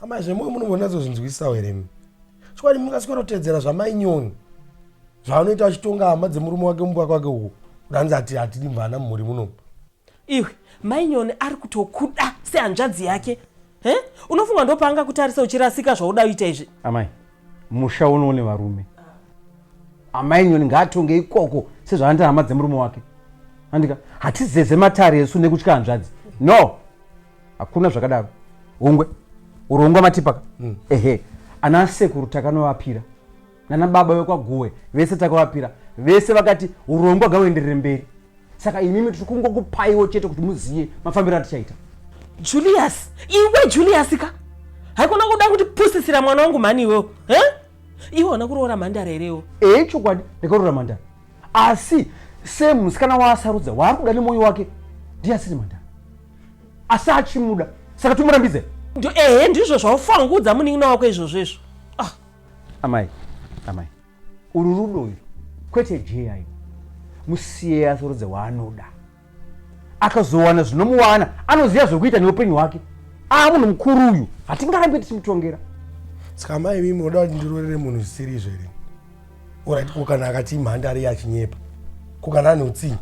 Amai zvemwe munogona zvinzwisawo here imi? Chikwadi mungaswera kutedzera zvamai nyoni zvaanoita achitonga hama dzemurume wake mumba kwake uko kudanzi ati hatidi Mvana mumhuri munomu. Iwe mai nyoni ari kutokuda sehanzvadzi yake. Unofunga ndopanga kutarisa uchirasika zvauda uita izvi? Amai, musha unoone varume. Amai nyoni ngaatonge ikoko sezvaanoita hama dzemurume wake. Andika hatizeze matare esu nekutya hanzvadzi. No, hakuna zvakadaro. Ungwe urongwa matipaka. Ehe, ana sekuru takanovapira nana baba vekwaguwe vese takavapira, vese vakati urongwa ngauenderere mberi. Saka imimi tiri kungokupaiwo chete kuti muziye mafambiro atichaita. Julius, iwe Julius ka? Haikona kuda kuti pusisira mwana wangu mani iwewe. Iwe ona kuroora mandara erewo. Chokwadi ndikaroora mandara. Asi semusikana waasarudza wakuda nemoyo wake ndiye asiri mandara. Asi achimuda. Saka tumurambidze. Ndizvo zvaufangudza munin'ina wako izvozvo izvo. Amai. Uru rudo iri kwete jeya iri. Musiye asarudze waanoda. Akazowana zvinomuwana anoziva zvokuita neupenyu hwake. Munhu mukuru uyu hatingarambe tichimutongera. Saka amai mimi munoda kuti ndirorere munhu zvisiri izvo here? Orati kukana akati imhandare yachinyepa kukana ane utsinye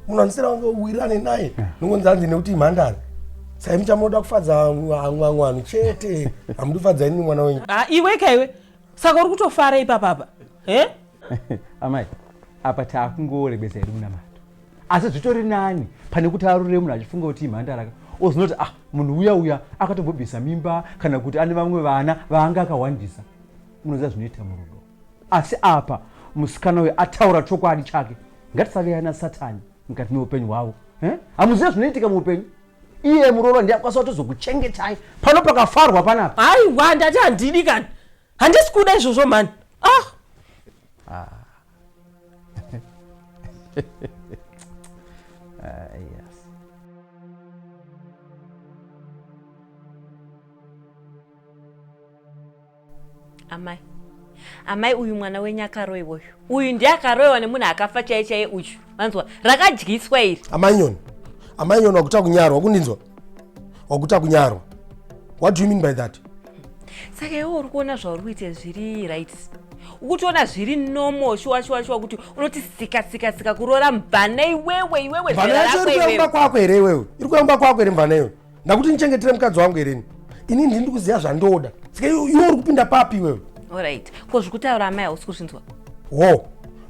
munoanisira uwirirane naye nongonzi hanzi nekuti imhandare. Sai muchamunoda kufadza mwamwanu chete, hamudi kufadza ini mwana wenyu. Iwe kaiwe saka uri kutofara ipapapa. Amai, apa taakungorebesa iri munamato. Asi zvitori nani pane kuti arurire munhu achifunga kuti imhandara ozinoti munhu uya akatobhobhisa mimba kana kuti ane vamwe vana vaanga akawandisa. Munoziva zvinoita murudo. Asi apa musikana uyu ataura chokwadi chake. Ngatisaveyana Satani mukati meupenyu hwavo. Hamuziva zvinoitika muupenyu. Iye murova ndiye akwanisa kutozokuchengetai pano pakafarwa panapa. Aiwa ndati handidi kani. Handisi kuda izvozvo mani. Yes. Amai uyu mwana wenyu akaroiwa uyu. Uyu ndiye akaroiwa nemunhu akafa chaiye uyu. Manzwa rakadyiswa iri. Amai nyoni wakuta kunyarwa, wakundinzwa? Wakuta kunyarwa. What do you mean by that? Saka iwe uri kuona zvauri kuita zviri right. Ukutoona zviri normal shuwa kuti unoti sika kuroora Mvana iwewe Mvana yacho iri kuyamba kwako here iwewe? Iri kuyamba kwako here Mvana iwewe? Ndakuti nichengetere mukadzi wangu here. Ini ndiri kuziva zvandoda. Saka iwe uri kupinda papi iwewe? Alright. Ko zvekutaura amai hausi kuzvinzwa.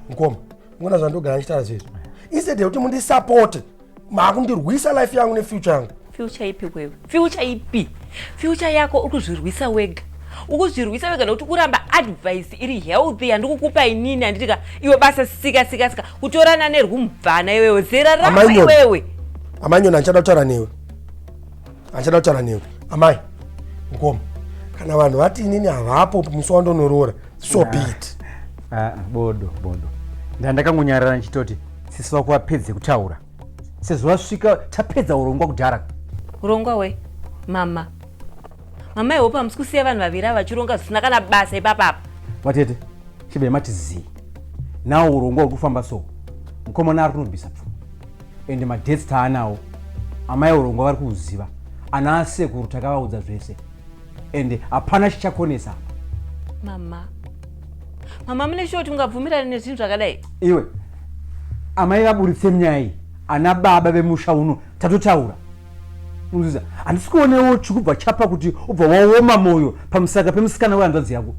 Mukoma. Muna zvandogara ndichitaura zvezvo. Instead yekuti mundisupport, makundirwisa life yangu nefuture yangu. Future ipi wewe? Future ipi? Future yako uri kuzvirwisa wega. Ukuzvirwisa wega nokuti kuramba advice iri healthy handikukupa inini handitika iwe basa sika kutorana nerwumvana iwewe zera rako iwewe. Amai nyoni anchada kutaura newe. Amai Mukoma, kana vanhu vati inini havapo musi wandonoroora so be it. Bodo ndandakangonyarara ndichitoti sisi wako wapedze kutaura sezvo wasvika tapedza urongwa kudhara. Urongwa we mama iwe pamusi kusiya vanhu vaviri vachironga zvisina kana basa ipapapa. Matete chibe mati zii nawo urongwa uri kufamba so mukomana ari kunobvisa pfuma ende madhets taanawo amai urongwa vari kuuziva ana asekuru takavaudza zvese ende hapana chichakonesa. Mama mune shoti mungabvumirana nezvinhu zvakadai? Iwe amai vaburitse munyaya iyi ana baba vemusha uno tatotaura. Uziza handisi kuonewo chikubva chapa kuti ubva waoma moyo pamusaka pemusikana wehanzvadzi yako.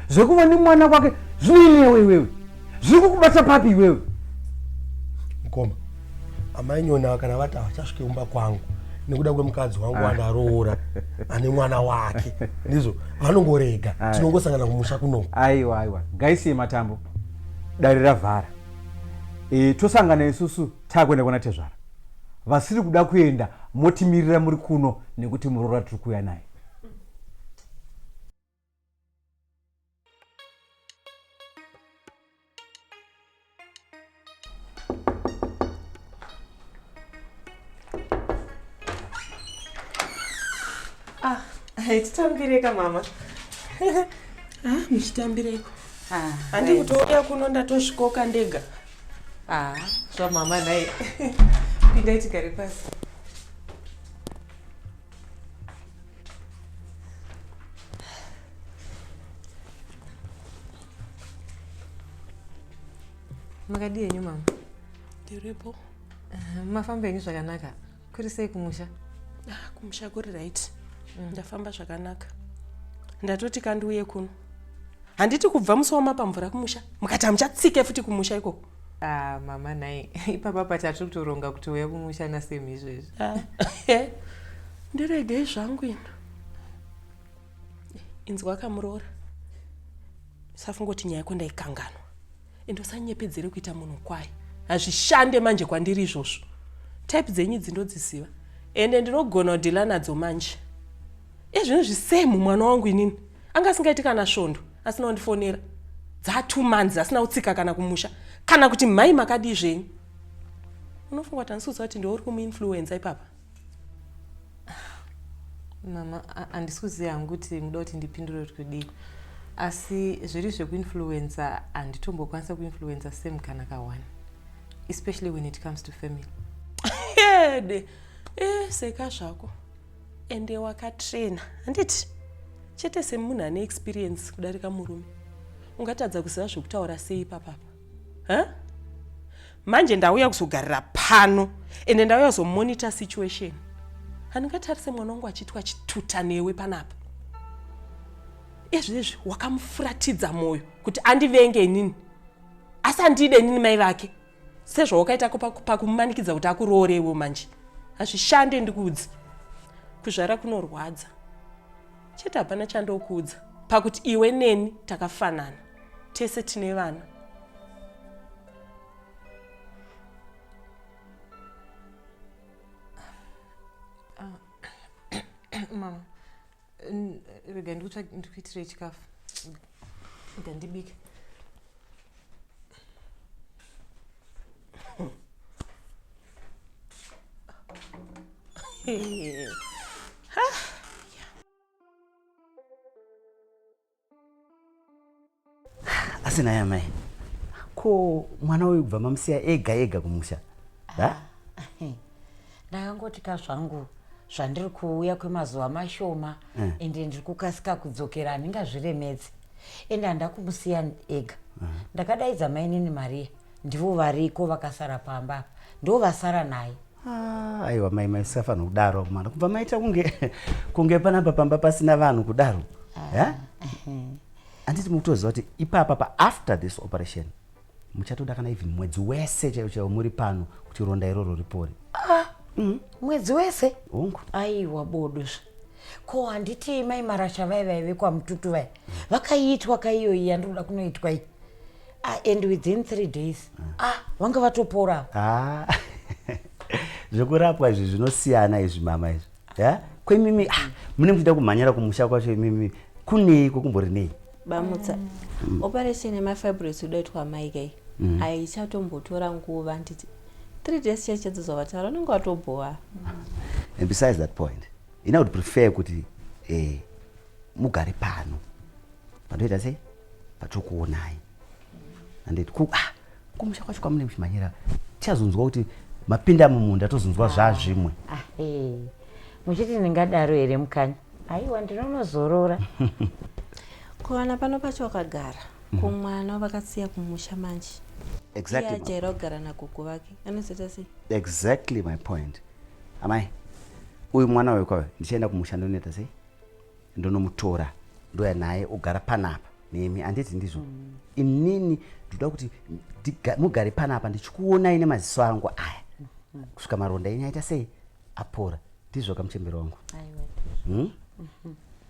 Zvekuva nemwana wake zvinoinewo iwewe zviri kukubata papi iwewe? Mukoma, amai nyoni kana vati havachasvike kumba kwangu nekuda kwemukadzi wangu wandaroora ane mwana wake ndizvo vanongorega tinongosangana kumusha kuno. Aiwa ngaisiye matambo dare ravhara. Tosangana isusu takuenda kuna tezvara. Vasiri kuda kuenda motimirira muri kuno nekuti muroora tiri kuuya naye. Titambireka mama. Muchitambireko. Handi kutouya kuno ndatosvikoka ndega. Zvamama naye. Pindai tigare pasi. Makadii henyu mama? Ndiripo. Mafamba henyu zvakanaka? Kuri sei kumusha? Kumusha kuri right. Ndafamba zvakanaka. Ndatoti kandiuye kuno. Handiti kubva musoma pamvura kumusha. Mukati hamuchatsike futi kumusha ikoko. Mama nai. Ipapa patatu kutoronga kuti uya kumusha nasemi izvezvi. Ndiregei zvangu ino. Inzwa kamuroora. Safungoti nyaya yako ndaikanganwa. Ndosanyepedzere kuita munhu kwaye. Hazvishande manje kwandiri izvozvo. Type dzenyu dzindodziziva. Ende ndinogona kudhila nadzo manje. Izvino zvisemu mwana wangu inini. Anga asingaiti kana svondo, asina kundifonera. Dza 2 months asina kutsika kana kumusha. Kana kuti mai makadii zvenyu. Unofunga kuti handisikuziva kuti ndiuri kumuinfluenza ipapa? Mama, handisikuziva hangu kuti muda kuti ndipindure kuti kudii. Asi zviri zvekuinfluenza handitombokwanisa kuinfluenza same kana ka1. Especially when it comes to family. Seka zvako. Ende wakatraina. Handiti? Chete semunhu ane experience kudarika murume. Ungatadza kuziva zvokutaura sei papa. Manje ndauya kuzogarira pano. Ende ndauya kuzomonitor situation. Handingatarise mwana wangu achitwa chituta newe panapa. Izvezvi wakamufuratidza moyo kuti andivenge inini. Asi andide nini mai vake. Sezvawakaita pakumumanikidza kuti akuroorewo manje. Hazvishande ndikuudza. Kuzvara kunorwadza. Chete hapana chandokuudza. Pakuti iwe neni takafanana. Tese tine vana. Mama, rega ndikuitire chikafu. Ndandibike. Asi naye mai. Ko mwana uyu kubva mamusiya ega kumusha. Ndakangoti kazvangu zvandiri kuuya kwemazuva mashoma ende ndiri kukasika kudzokera handingazviremedzi. Ende handida kumusiya ega. Ndakadaidza mainini Maria. Ndivo variko vakasara pamba. Ndo vasara naye. Aiwa mai maisafanira kudaro mwana. Kubva maita kunge panapa pamba pasina vanhu kudaro. Handiti mukutoziva kuti ipapa after this operation muchatoda kana even mwedzi wese chaiwo muri pano kuti ronda iroro ripore. Mwedzi wese? Hongu. Aiwa bodozva. Ko handiti mai marasha vaive kwa mututu vai. Vakaitwa kaiyoyi yandinoda kunoitwa iyi. And within 3 days. Vanga vatopora. Zvokurapwa izvi zvinosiyana izvi mama izvi. Kwemimi mune muchida kumhanyira kumusha kwacho imimi kuneiko kumbori nei? Bamutsa. Operation yemafibroids udoitwa mai kai. Aichatombotora nguva nditi 3 days cheche dzozovataura unenge watobhoa. And besides that point, I would prefer kuti mugare pano. Pandoita sei? Patokuonai. Anditi kumusha kwacho kwamune muchimhanyira tichazonzwa kuti mapinda mumunda tozonzwa zvazvimwe. Muchiti ndingadaro here mukanya? Aiwa ndinonozorora. Kuwana pano pacho wakagara. Kumwana vakasiya kumusha manje. Exactly. Yajaira kugara nagogo vake. Anozoita sei? Exactly my point. Amai, uyu mwana wekwawe ndichaenda kumusha ndonoita sei? Ndonomutora. Ndoya naye ugara panapa. Nemi anditi ndizvo. Inini ndoda kuti mugare panapa ndichikuonai nemaziso angu aya. Kusvika maronda enyu aita sei? Apora. Ndizvo kamuchembero wangu. Aiwa.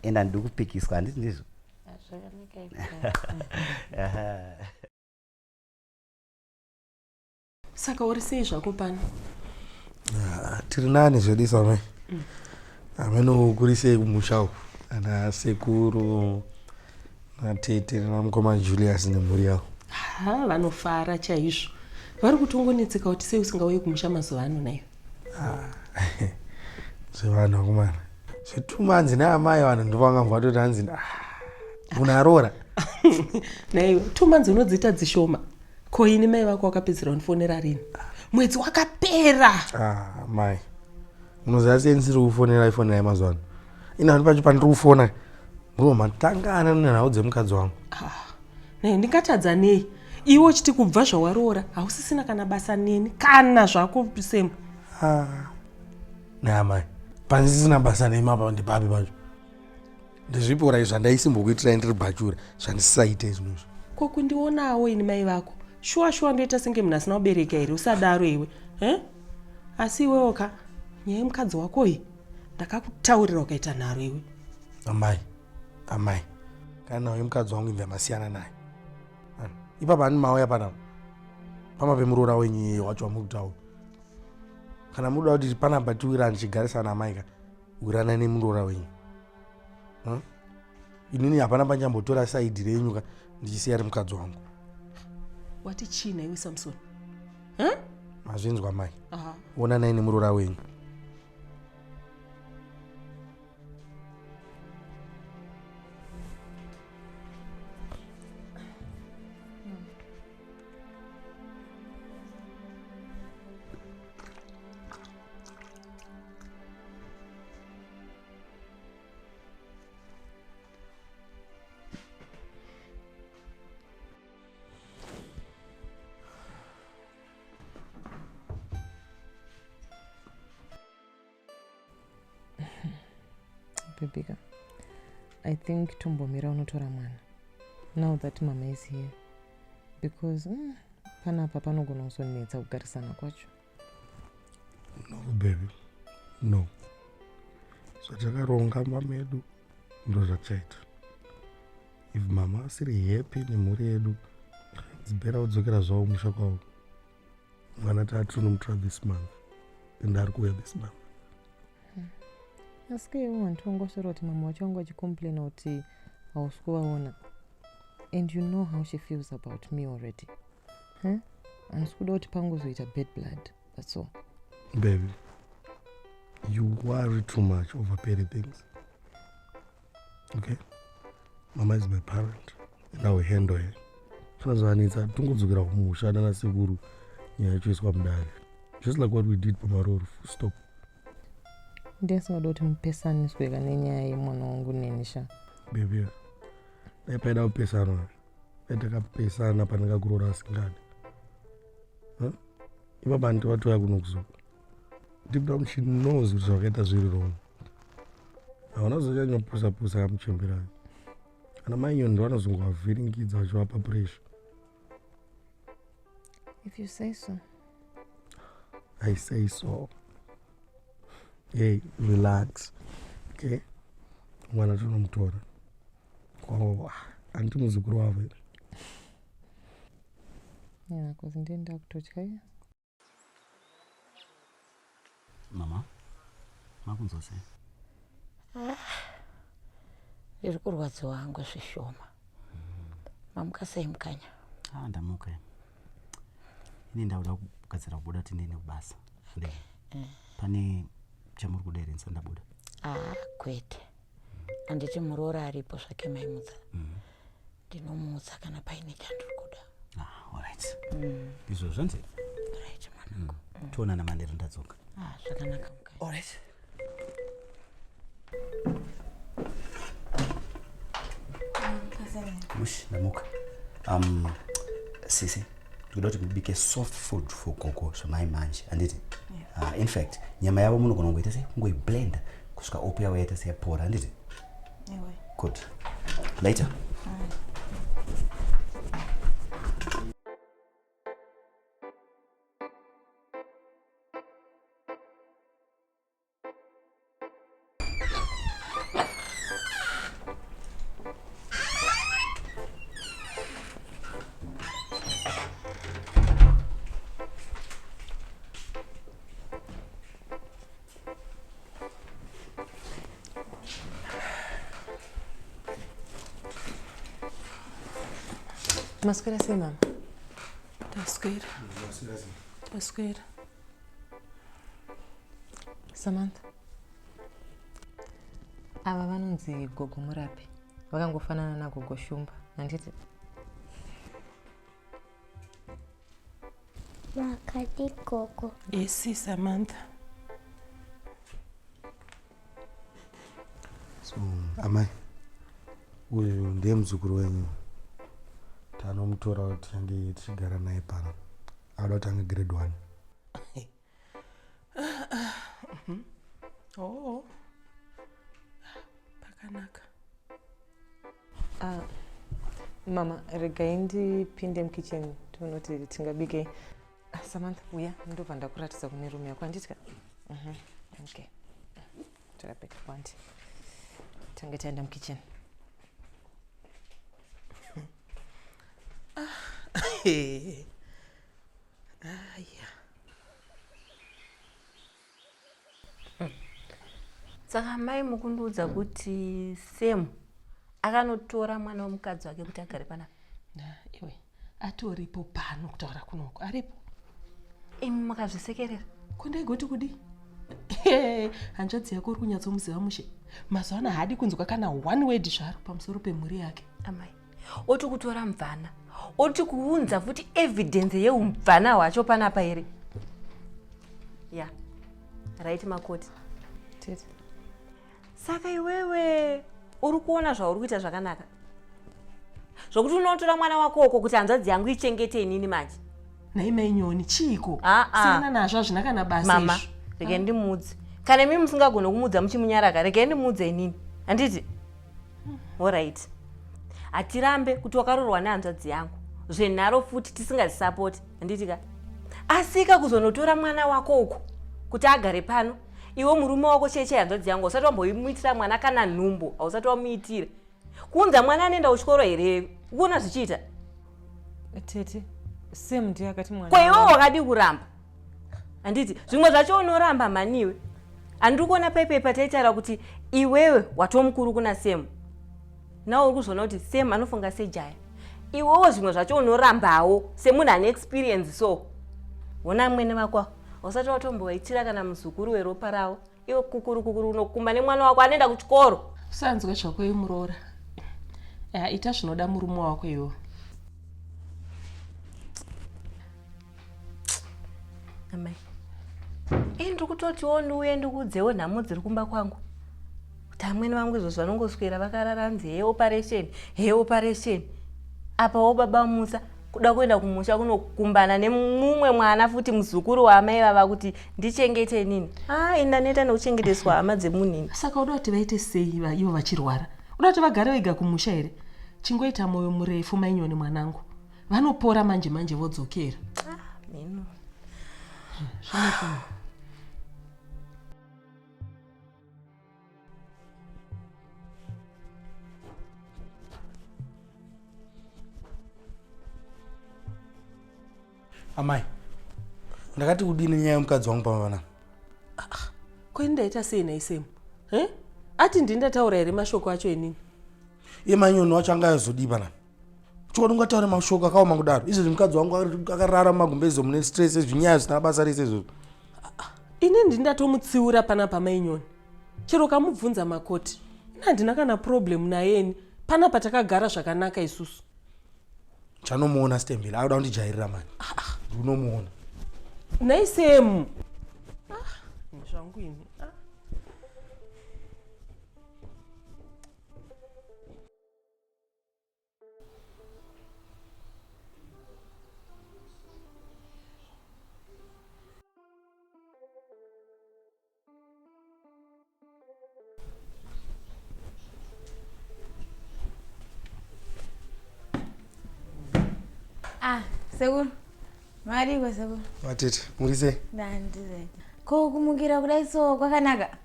Enda ndiri kupikiswa handiti ndizvo. Saka uri sei zvako pano? Tiri nani zvodisa mai. Amenokurisei kumusha uku. Ana sekuru natete namukoma Julius nemhuri yavo. Vanofara chaizvo. Vari kutongonetseka kuti sei usingauye kumusha mazuva ano nayo. Zvevanhu vakomana. Zvitumanzi naamai vanhu ndovangamva toti hanzi unarora. Nayo 2 months unodziita dzishoma. Ko ini mai vako wakapedzera unifonera rini? mwedzi wakapera. Mai unoziva sei ndisiri kufonera ifoni naye mazuva ano? Ina pacho pandiri kufona bro matangana nenhau dzemukadzi wangu. Naye ndingatadza nei? Iwe uchiti kubva zvawaroora hausisina kana basa neni kana zvako Sam. Mai pandisisina basa nemapa ndipapi pacho? Ndezvipo rai zvandaisimbokuitirai ndiri bhachura zvandisisaite izvozvo. Kokundionawo ini mai vako shuwa ndoita senge munhu asina kubereka here usadaro iwe asi iwewo ka nyaya yemukadzi wako iyi ndakakutaurira ukaita nharo iwe. Amai kana nawo yemukadzi wangu imve masiyana naye ipapa ani mauya panapa pama pemuroora wenyu wacho wamukutaura. Kana muda kuti panapa tiwirana tichigarisana amai ka wirana nemuroora wenyu. Inini hapana panjambotora saidhi renyu ka ndichisiya mukadzi wangu. Wati china iwe Samson? Mazvinzwa mai. Onanai nemuroora wenyu. Bebika, I think tombomira unotora mwana now that mama is here because panapa panogona kuzonetsa kugarisana kwacho. No baby, no. Zvachakaronga mamedu ndo zvachaita. If mama asiri happy nemhuri yedu dzibhera kudzokera zvavo musha kwavo. Mwana tatonomutora this month and ari kuuya this month. Asi iwe wandongosvera kuti mama wacho wangu achicomplaina kuti hausi kuvaona and you know how she feels about me already. Handisi kuda kuti pangozoita bad blood, that's all. Baby, you worry too much over petty things. Okay? Mama is my parent and I will handle her. Zvanazvanetsa tongodzokera kumusha nana sekuru nyaya yachoiswa mudare. Just like what we did pamaroro, full stop. Ndisingada kuti mupesaniswe kana nenyaya yemwana wangu nenisha. Baby, dai paida kupesana. Takapesana pandakakuroora asingadi. Ipapa ndivatoya kunokuzoka. Deep down she knows kuti zvakaita zviri wrong. Hauna kuzonyanya pusa kamuchemberayo. Kana mainyo ndo vanozongovavhiringidza vachivapa pressure. If you say so. I say so. Hey, relax. Okay? Mwana tonomutora. Handiti muzukuru wavo here. Yeah, because ndenda kutotya iye. Mama, makunzwa sei? Ndiri kurwadziwa hangu zvishoma. Mamuka sei mukanya? Ndamuka. Ini ndauda kugadzira kubuda kuti ndiende kubasa. Pane chamuri kuderensa ndabuda. Kwete. Handiti muroora aripo zvake maimudza. Ndinomudza kana paine chandiri kuda. Alright. Izvo zvanzi? Right, mwanangu. Tionana manheru ndadzoka. Zvakanaka mukanya. Alright. Mush, ndamuka. Sisi, tikuda kuti mubike soft food for gogo zvamai manje, handiti? In fact, nyama yavo munogona kungoita sei kungoiblenda kusvika opi yavo yaita seyapora, handiti? Good. Later. Maswera sei mama? Taswera. Samantha. Ava vanonzi gogo murapi. Vakangofanana nagogo shumba, handiti? Makati koko. Esi Samantha. So, amai, uyu ndiye muzukuru wenyu. Tanomutora kuti ange tichigara naye pano. Anoda kuti ange grade 1. Oh. Pakanaka. Mama, regai ndipinde mukitchen tonoti tingabike. Samantha, uya ndobva ndakuratidza kune rumu yako handiti ka? Okay. Takapeka kwanti. Tange taenda mukitchen. Saka mai mukundiudza kuti Sam akanotora mwana womukadzi wake kuti agare panapa. Iwe, atoripo pano kutaura kunoko. Aripo. Imi makazvisekerera. Kondaigoti kudi? Hanzvadzi yako uri kunyatsomuziva mushe. Mazuva ano haadi kunzwa kana one word zvaro pamusoro pemhuri yake. Amai, oti kutora Mvana. Oti kuunza futi evidence yeumvana hwacho panapa here. Ya. Right makoti. Tete. Saka iwewe uri kuona zvauri kuita zvakanaka. Zvokuti unotora mwana wako uko kuti hanzvadzi yangu ichengete inini manje. Naimai nyoni chiko. Siyana nazvo hazvina kana basa mama izvo. Regai ndimudze. Kana imi musingagona kumudza muchimunyaraka, regai ndimudze inini. Handiti? Alright. Hatirambe kuti wakarorwa nehanzvadzi yangu. Zvenharo futi tisingazisapoti. Handiti ka? Asika kuzonotora mwana wako uko kuti agare pano. Iwe murume wako cheche hanzvadzi yangu usati wamboimuitira mwana kana nhumbo, hausati wamuitira. Kuunza mwana anoenda kuchikoro here, kuona zvichiita. Tete, Sam ndiye akati mwana. Kwa iwe wakadi kuramba. Handiti, zvimwe zvacho unoramba maniwe. Handiri kuona paipepa taitaura kuti iwewe watomukuru kuna Sam. Nawo uri kuzviona kuti Sam anofunga sejaya. Iwewo zvimwe zvacho unorambawo semunhu ane experience so. Wona mwene wako usati watombowaitira kana muzukuru weropa rawo. Iwe kukuru unokumba nemwana wako anoenda kuchikoro. Usanzwe zvako imuroora. Ita zvinoda murume wako iwo. Amai. Ndiri kutotiwo ndiuye ndikudzewo nhamo dziri kumba kwangu. Kuti amweni vangu izvo vanongoswera vakararanzi hey operation. Apawo baba Musa kuda kuenda kumusha kunokumbana nemumwe mwana futi muzukuru waamai vava kuti ndichengete nini. Ina neta nekuchengeteswa hama dzemunini. Saka uda kuti vaite sei ivo vachirwara? Uda kuti vagare vega kumusha here? Chingoita moyo murefu mainyoni mwanangu. Vanopora manje vodzokera. Mino. Amai, ndakati kudini nyaya yomukadzi wangu pamavana? Kwani ndaita sei naisemu? Ati ndindataura here mashoko acho enini? Iye manyoni wacho anga azodii pana. Uchikoti ungataura mashoko akaoma kudaro. Izvo mukadzi wangu akarara mumagumbezi mune stress zvinyaya zvisina basa rese izvozvo. Ini ndindatomutsiura pana pamainyoni. Chero kamubvunza makoti. Handina kana problem nayeni. Pana patakagara zvakanaka isusu. Chanomuona Sthembile, anoda kundijairira mani. Unomuona. Naisemu. Zvangu ini. Sekuru. Mariko sekuru. Watete, muri sei? Ndandizai. Ko kumukira kudai so kwakanaka?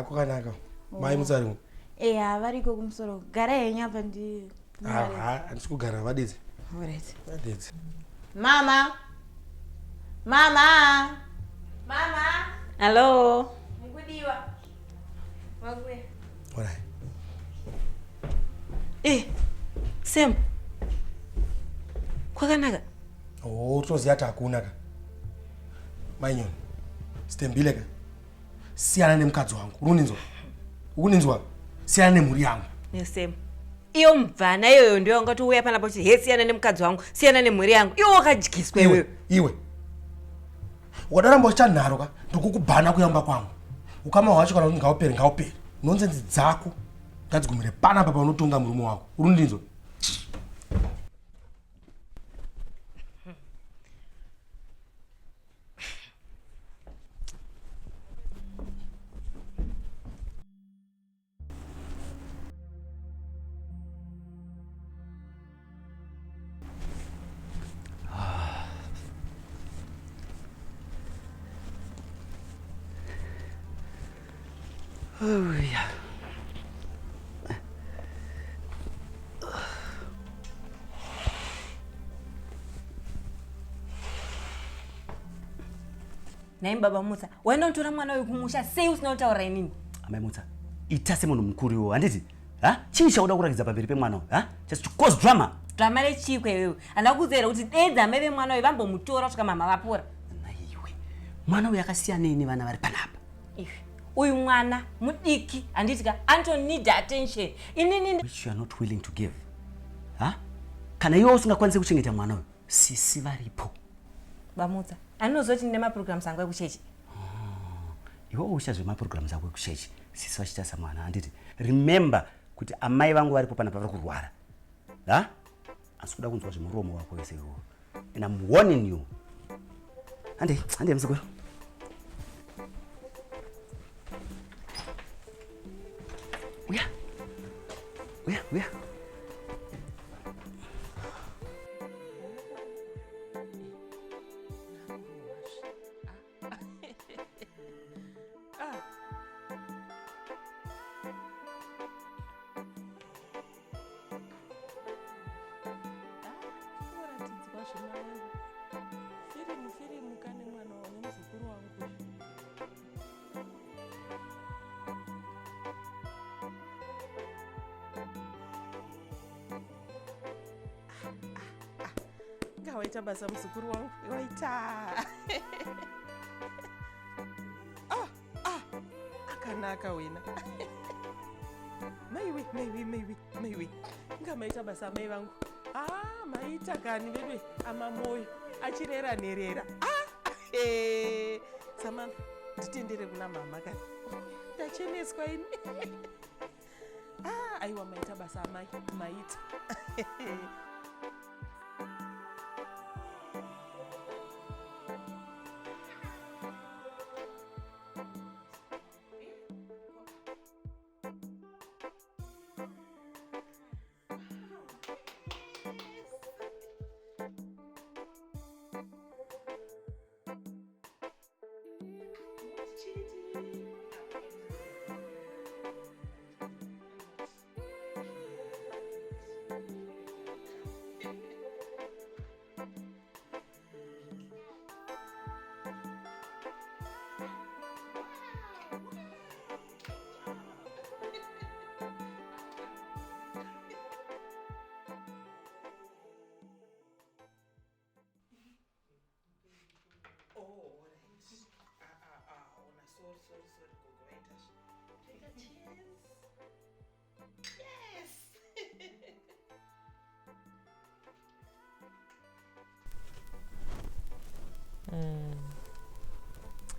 Kwakanaka. Mai mutsarimo. Variko kumusoro. Gara yenyu apa ndi. Handisi kugara vadedze. Alright. Vadedze. Mama. Hello. Mukudiwa. Wakuya. Alright. Sam. Kwakanaka. Utoziya kuti hakuna ka. Mainyoni. Sthembile ka. Siyana nemukadzi wangu. Ukuninzwa? Siyana nemhuri yangu. Sam. Iyo Mvana iyoyo ndiyo ungati uya panapa kuti siyana nemukadzi wangu, siyana nemhuri yangu. Iwo wakadyiswa iwewe. Iwe. ukadaramba uchanharo ka ndokukubhana kuyamba kwangu ukama hwacho kana kuti ngaupere nonsense dzako ngadzigumire panapa paunotonga murume wako uri ndinzo. Oh, yeah. Nai baba Mutsa, waenda utora mwana uyu kumusha sei usina kutaura inini? Amai Mutsa, ita semunhu mukuru iwo handiti? Chii chauda kurakidza pamberi pemwana uyu? Just to cause drama. Drama rechikwe iwewe. Andakuzera kuti dedza mai vemwana uyu vambomutora kusvika mama vapora. Naiwe, mwana uyu akasiyana nevana vari panapa. Iwe, uyu mwana mudiki handitika need attention. Inini which you are not willing to give. Kana iwe usingakwanisi kuchengeta mwana uyu, sisi varipo. Bamutsa, anozoti ndine maprograms angu ekuchechi. Iwe uchazve maprograms ako ekuchechi, sisi vachita samwana handiti. Remember kuti amai vangu varipo panapa vari kurwara. Asi kuda kunzwa zvemuromo wako wese iwo. And I'm warning you. Hande mzukuru. Uya. Firimu kane mwana wane muzukuru wangu. Ngawaita basa muzukuru wangu, waita. Akanaka wena. Maiwi. Ngamaita basa mai vangu. Maita kani bebe amamoyo achirera nerera. Samantha, nditendere kuna mama kani. Ndacheneswa ini. Aiwa maita basa amai, maita.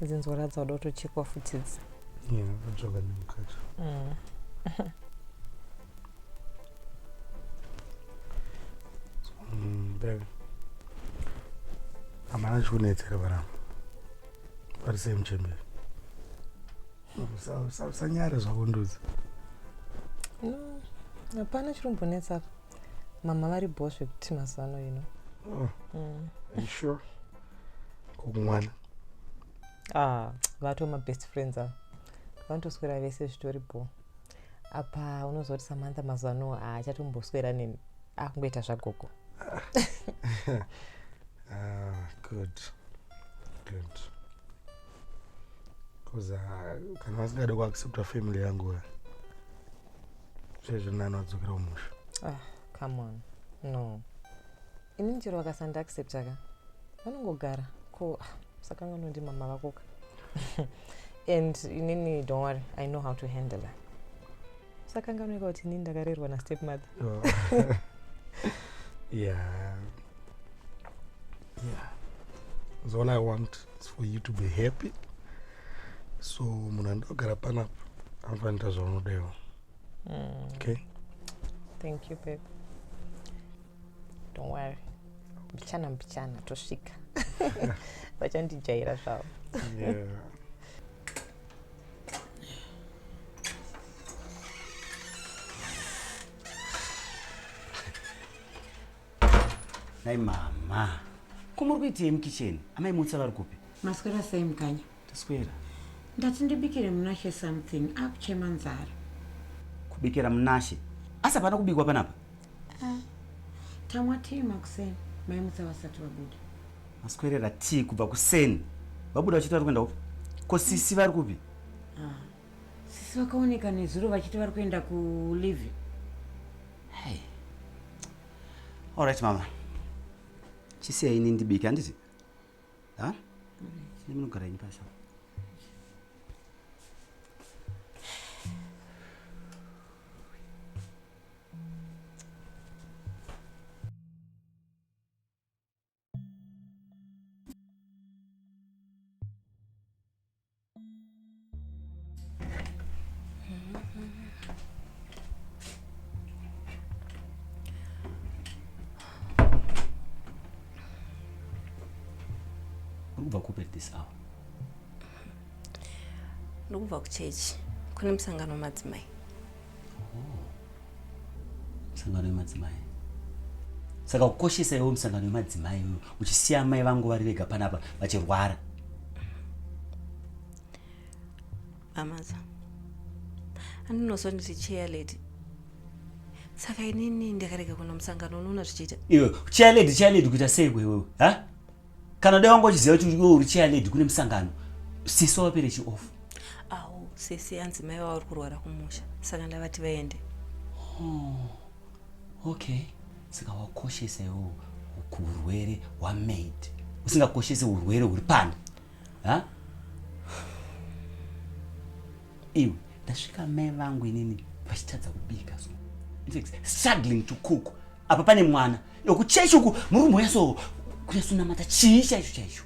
Zinzora dzauda kutochekwa futi idzi. Vatsvaga nemukati. Baby, hamana chikunetsera varamba vari semuchemberi. Usanyare zvako ndudzi. No, hapana chiri kumbonetsa. Mama vari boss zvekuti mazuva ano ino. Are you sure? Kukumwana. Vato my best friends ava. Vanotoswera vese zvitori bo. Apa unozoti Samantha mazuva ano achatomboswera neni. Akungoita zvagogo. Good. Because kana vasingade kuaccepta family yangu zvezvo nani wadzokera kumusha. Come on. No. Inini chero vakasanda accepta ka. Vanongogara. Ko saka nganondi mama vakoka. And inini, don't worry, I know how to handle her. Saka nganoika kuti inini ndakarerwa na stepmother. Yeah. So all I want is for you to be happy. So munando garapana amfanta zono deo. Okay? Thank you, babe. Don't worry. Mpichana toshika. Vachandijaira zvavo. Yeah. Nai mama. Kumuri kuitei mukicheni? Amai mutsa vari kupi? Maswera sei mukanya? Taswera. Ndati ndibikire munashe something akuchema nzara. Kubikira munashe? Asa hapana kubikwa panapa? Tamwa tii makuseni. Mai mutsa vasati vabuda. Maswerera tii kubva kuseni. Vabuda vachiti vari kuenda upi? Ko sisi vari kupi? Sisi vakaoneka nezuro vachiti vari kuenda kulive. Hey. All right, mama. Chisiya ini ndibike handiti? Ha? Nemunogara ini pasi. Kubva kupi this hour? Ndokubva kuchechi. Kune musangano madzimai. Musangano wemadzimai. Saka kukoshesa iwo musangano wemadzimai uyu uchisiya amai vangu vari vega panapa vachirwara. Amaza. Andinoswa nditi chair lady. Saka inini ndakareka kuna musangano unoona zvichiita. Iwe chair lady kuita sei wewe? Ha? Kana dai wangu uchiziva kuti uri chair lady kune musangano. Sisi wapere chi-off. Awu, sisi anzi mai vavo vari kurwara kumusha. Saka ndavati vaende. Okay. Saka wakoshesa iwo kurwere wamaid. Usingakoshesi urwere huri panda. Ha? Iwe, ndasvika mai vangu inini vachitadza kubika so. In fact, struggling to cook. Apa pane mwana. Yo kuchechi uku murumo yaso kuyasunamata chii chaicho.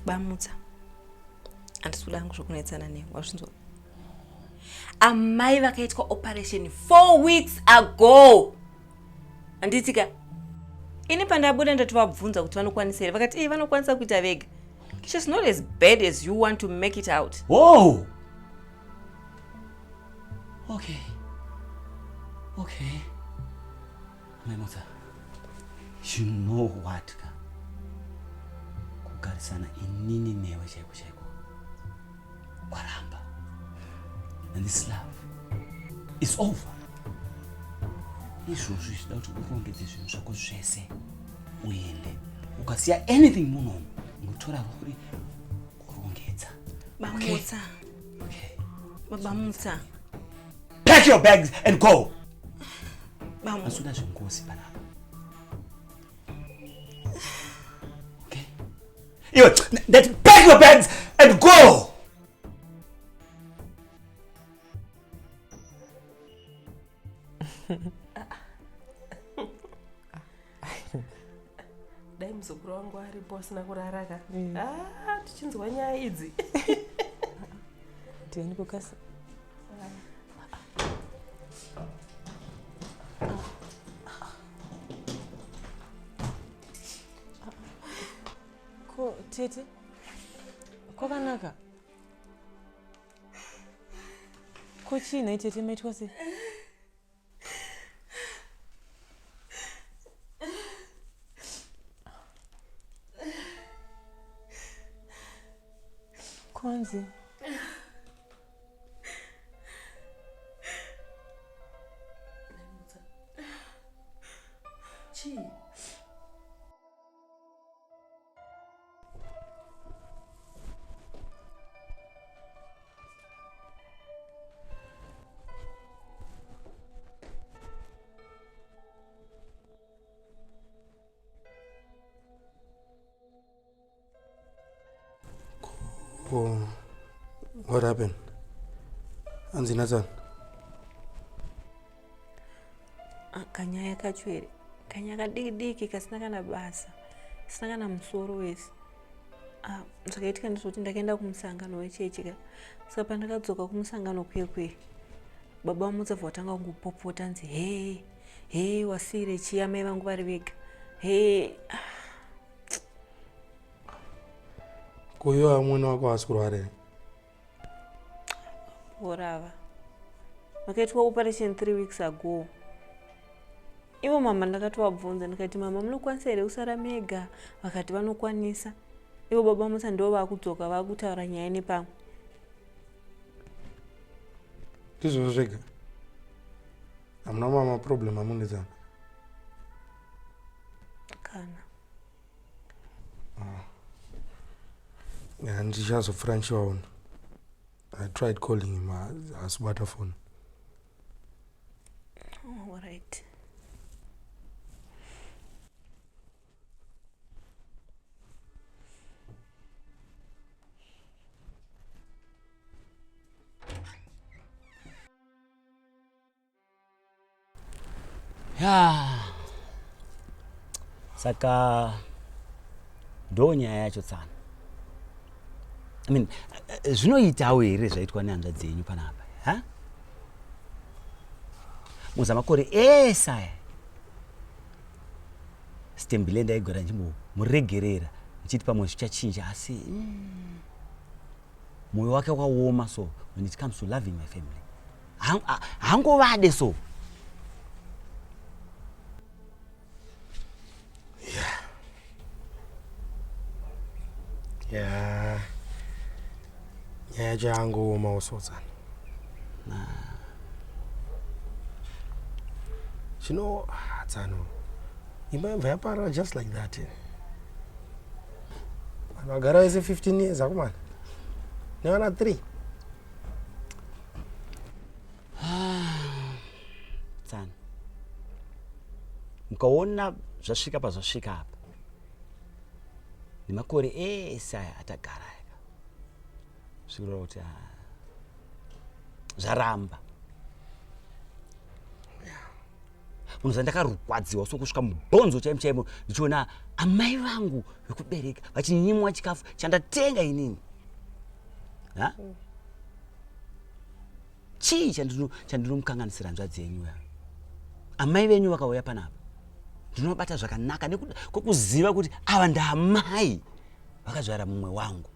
Bamutsa. Handisi kuda hangu zvokunetsana newe, wazvinzwa? Amai vakaitwa operation 4 weeks ago. Handitika. Ini pandabuda ndati vabvunza kuti vanokwanisa here. Vakati vanokwanisa kuita vega. She's not as bad as you want to make it out. Whoa! Okay. My mother, you know what? Kugarisana inini newe chaiko. Kwaramba. And this love is over. Izvozvo zvichida kuti urongedze zvinhu zvako zvese uende. Ukasiya anything munomu, unotora rori kurongedza. Bamutsa. Okay. Bamutsa. Pack your bags and go. Bamutsa. Asuda zvingosi panapa. Okay. Iwe, pack your bags and go. Dai muzukuru wangu aripo asina kuraraka. Tichinzwa nyaya idzi. Ndiani kukasa? Ko tete? Kwakanaka? Ko chini tete maitwa sei? Kwanzi. Chi. Oh, what happened? Anzi Nathan. Kanyaya kacho here kanyaka diki kasina kana basa, sina kana musoro wese. Zvakaitika ndizvoti ndakaenda kumusangano wechechi, saka pandakadzoka kumusangano kwekwe, baba vamutsa vatanga kungopopota nzi hey wasire chiya mai vangu vari vega. Kuyo amwene wako asi kurwara. Orava. Vakaitwa operation 3 weeks ago. Ivo mama ndakatovabvunza ndikati mama munokwanisa here kusara mega? Vakati vanokwanisa. Ivo baba musa ndo vakudzoka vakutaura nyaya nepamwe. Ndizvo zvega. Hamuna mama problem amunezana. Kana. Ndichazopfura ndichivaona. I tried calling him asibata phone. All right. Saka ndo nyaya yacho tsana. Zvinoitawo here zvaitwa nehanzva dzenyu panapa, ha? Muzamakore esaya Sthembile ndaigara muregerera ndichiti pamwe zvichachinja, asi moyo wake wakaoma. So when it comes to loving my family, hangovade so. Yeah. Jangooma also tsana. You know, Tsano, you might have just like that. Magara is 15 years, man. No, not 3. Tsana. Mkaona zvasvika pazvasvika apa. Nemakore esaya atagara aka. Zvikureva kuti zvaramba. Munhu zandakarwadziwa sokusvika mubhonzo chaimo ndichiona amai vangu vekubereka vachinyimwa chikafu chandatenga inini. Chii chandinomukanganisira hanzva dzenyu? Amai venyu vakauya panapa ndinobata zvakanaka nekuda kwekuziva kuti ava ndaamai vakazvara mumwe wangu.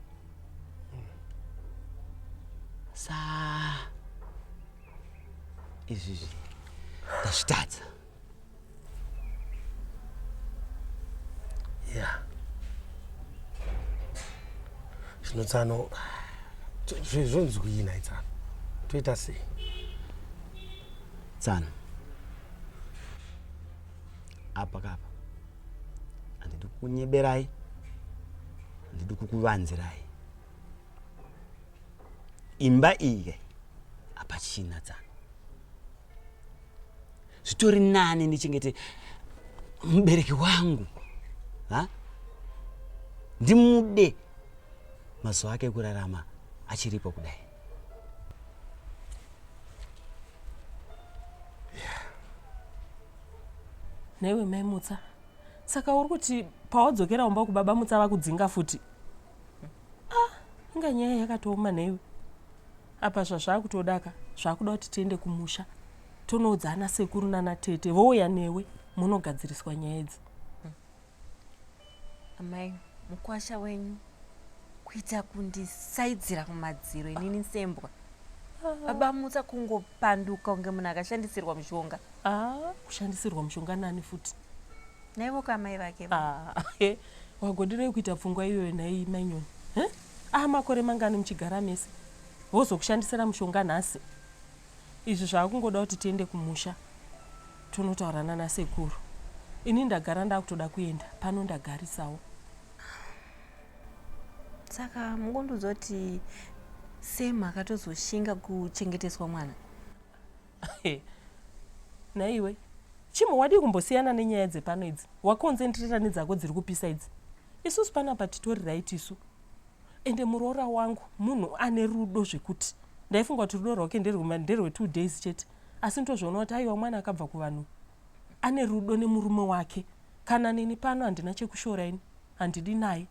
Izvi ndazvitadza. Yeah. Zvino Tsano, zvonzwina Tsano. Toita sei? Tsano. Apa kapa. Handidi kukunyeberai. Handidi kukuvanzirai. Imba iyi hapachina Tsano. Zvitori nani ndichengete mubereki wangu. Ndimude mazuva ake ekurarama achiripo kudai. Newe mai Mutsa, saka uri kuti pawadzokera umba kubaba Mutsa vakudzinga futi? Inga nyaya yakatooma newe. Apa zvazvakutodaka zvakuda kuti tiende kumusha tonoudzana sekuru nana tete vouya newe munogadziriswa nyaya idzi. Amai, mukwasha wenyu kuita kundisaidzira kumadziro inini Sembwa. Baba Mutsa kungopanduka unge munhu akashandisirwa mushonga. Kushandisirwa mushonga nani futi? Naivo kamai vake. Wagodirei kuita pfungwa iyoyo nai manyoni. Makore mangani muchigara mese wozokushandisira mushonga nhasi. Izvi zvakungoda kuti tiende kumusha tonotaurana nasekuru. Ini ndagara ndakutoda kuenda pano ndagarisawo. Saka mungondozoti Sem akatozoshinga kuchengeteswa mwana. Naiwe chimo wadi kumbosiyana nenyaya dzepano idzi. Wakonzentrera nedzako dziri kupisa idzi. Isusu panapa titori right isu. Ende muroora wangu munhu ane rudo zvekuti ndaifunga kuti rudo rwake nderwe 2 days chete, asi ndozvoona kuti aiwa mwana akabva kuvanhu. ane rudo nemurume wake. Kana nini pano handina chekushora ini, handidi naye.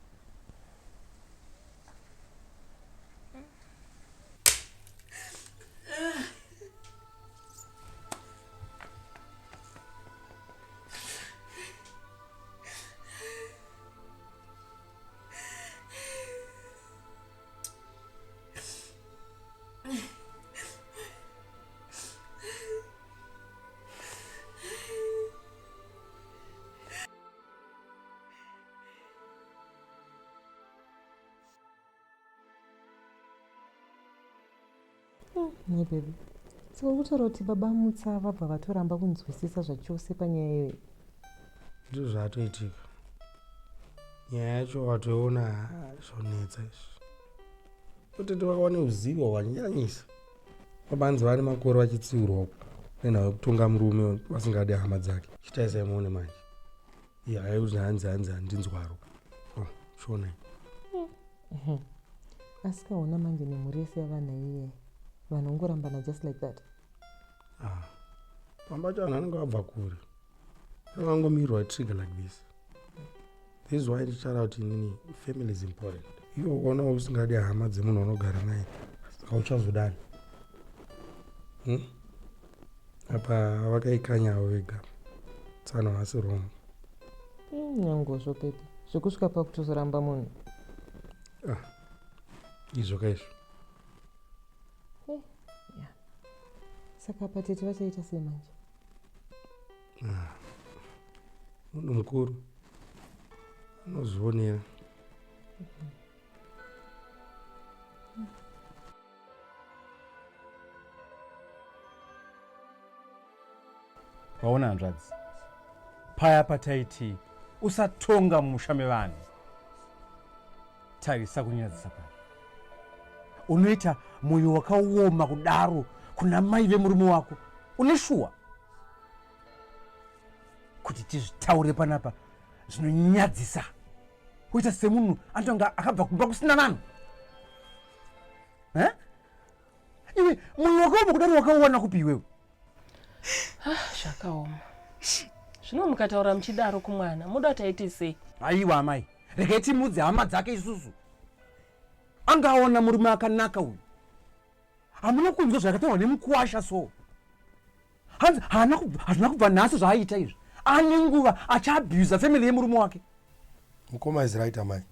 My baby, so kutaura kuti baba mutsa vabva vatoramba kunzwisisa zvachose panyaya iyoyi. Ndizvo zvatoitika. Nyaya yacho watoona zvonetsa izvi. Kuti vakawane uzivo hwanyanyisa. Vabanzi vane makore vachitsiurwa nenhau yekutonga murume vasingadi hama dzake. Chitaisa imuone manje. Iye haikuti hanzi handinzwaro. Shonai. Asi kaona manje nemhuri yese yavanhu iye. Vanongorambana just like that. Pamba chavanhu vanenge vabva kure. Vangomirwa trigger like this. This is why ndichitaura kuti nini family is important. Iwe ukaona usingadi hama dzemunhu unogara naye, saka uchazodani. Apa vakaikanyawo vega. Tsano hasi wrong. Nyangozvo pepe. Zvekusvika pakutozoramba munhu. Izvo kaizvo. Saka patete vachaita sei manje? Munhu mukuru unozvionera. Waona hanzvadzi, paya pataiti usatonga mumusha mevanhu, tarisa kunyadzisa paya. Unoita mwoyo wakaoma kudaro kuna mai vemurume wako. Une shuwa kuti tizvitaure panapa zvinonyadzisa, kuita semunhu antonga akabva kumba kusina vanhu. Iwe mwoyo wakaoma kudaro wakauwana kupi iwewe? Zvakaoma. Zvino mukataura muchidaro kumwana, muda taiti sei? Aiwa mai, regai timudze hama dzake isusu. Angaona murume akanaka uyu. Hamuna kunzwa zvakataurwa nemukuwasha so. Hanzi hazvina kubva nhasi zvaaita izvi. Ane nguva achiabhuza family yemurume wake. Mukoma is right amai.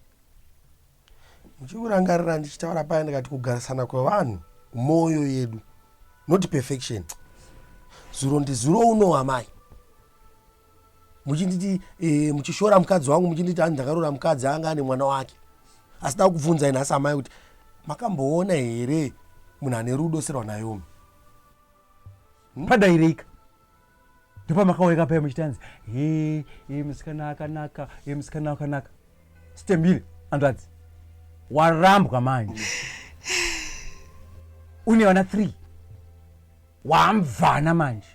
Muchikurangarira ndichitaura paya ndikati kugarisana kwevanhu moyo yedu, not perfection. Zuro ndizuro uno amai. Muchinditi muchishora mukadzi wangu, muchinditi ndakarora mukadzi anga ane mwana wake. Asida kubvunza nhasi amai kuti makamboona here munhu ane rudo serwa Naomi? Padairika ndipo makaweka paya muchitanzi musikana akanaka, musikana akanaka. Sthembile hanzvadzi, warambwa manje. Une vana 3, wamvana manje.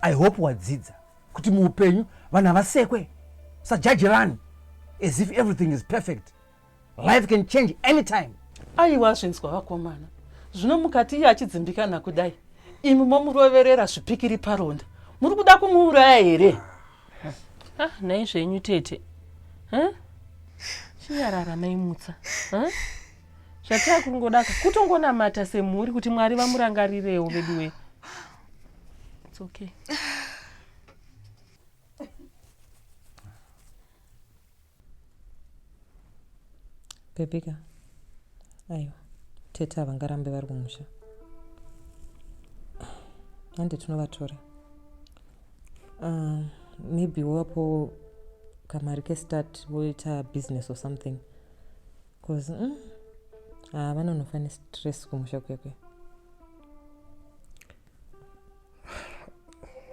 I hope wadzidza kuti muupenyu vanhu havasekwe, sajajerani as if everything is perfect. Life can change anytime. Aiwa zvinzwa vakomana. Zvino mukati iye achidzimbikana kudai, imi momuroverera zvipikiri paronda. Muri kuda kumuuraya here? Nhai zvenyu tete. Chinyarara maimutsa. Zvatakungodaka kutongonamata semhuri kuti Mwari vamurangarirewo veduwe. It's okay. Pepika. Aiwa. Tete havangarambe vari kumusha. Hande tinovatora. Maybe wapo kamari kestart woita business or something. Because vanonofane stress kumusha kwekwe.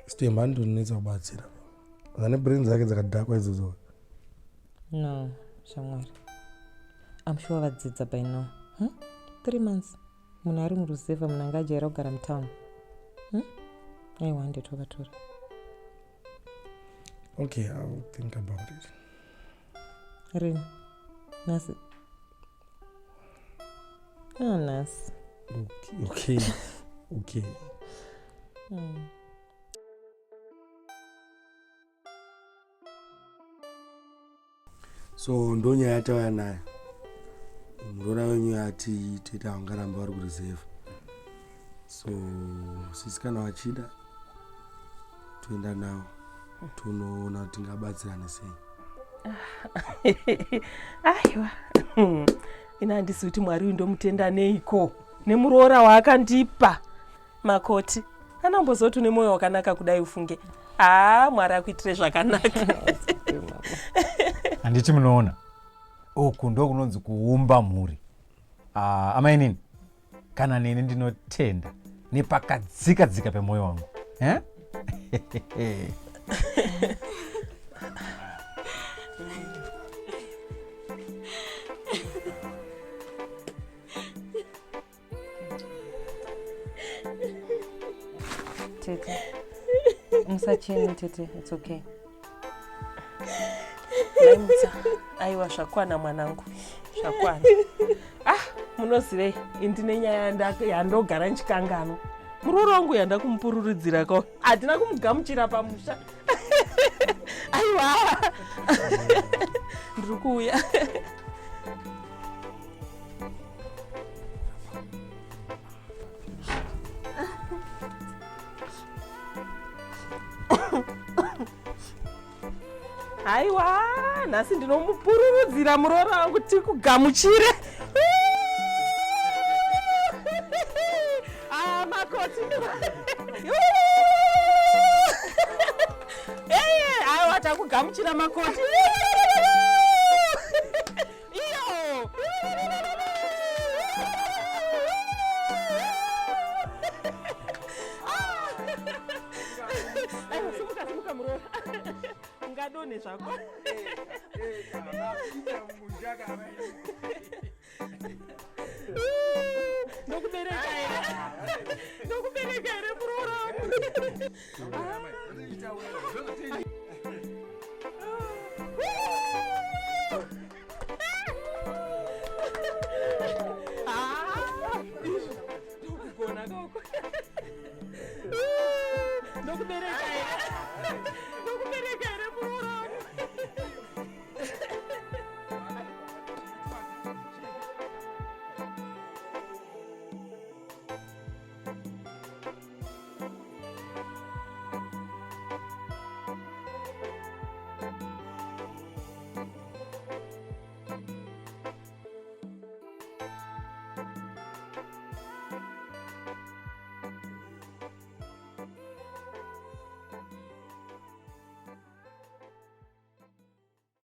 Sthembile handonetsa kubatsira. Vane brains dzake dzakadhakwa idzodzo. No, shamwari. I'm sure vadzidza by now. 3 months. Munhu ari muruzevha, munhu anga ajaira kugara mutown. Aiwa handetovatora. Okay, I'll think about it. Rini? Nasi? Nasi. Okay. Okay. So ndonya yatauya nayo muroora wenyu yati tete havangaramba vari kureserve. So sisi kana wachida toenda nawo tonoona kuti tingabatsirane sei. Aiwa. Ina handisi kuti Mwari ndomutenda neiko nemuroora waakandipa makoti. Anambozoti une mwoyo wakanaka kudai ufunge. Mwari akuitire zvakanaka. Handiti munoona uku ndo kunonzi kuumba mhuri. Amainini kana nini ndinotenda nepakadzika dzika pemwoyo wangu. Tete, musacheni tete, it's okay. Laimutsa, aiwa zvakwana mwanangu, zvakwana. Munozivei, indine nyaya yandogara nchikangano. Murooro wangu yanda kumupururidzira ko. Handina kumugamuchira pamusha. Aiwa. Ndiri kuuya. Aiwa, nhasi ndinomupururudzira murooro wangu tikugamuchire. Makoti. Aiwa takugamuchira makoti. Iyo. Aiwa simuka murooro. Ungadone zvako. Ndokubereka ere murooro wangu.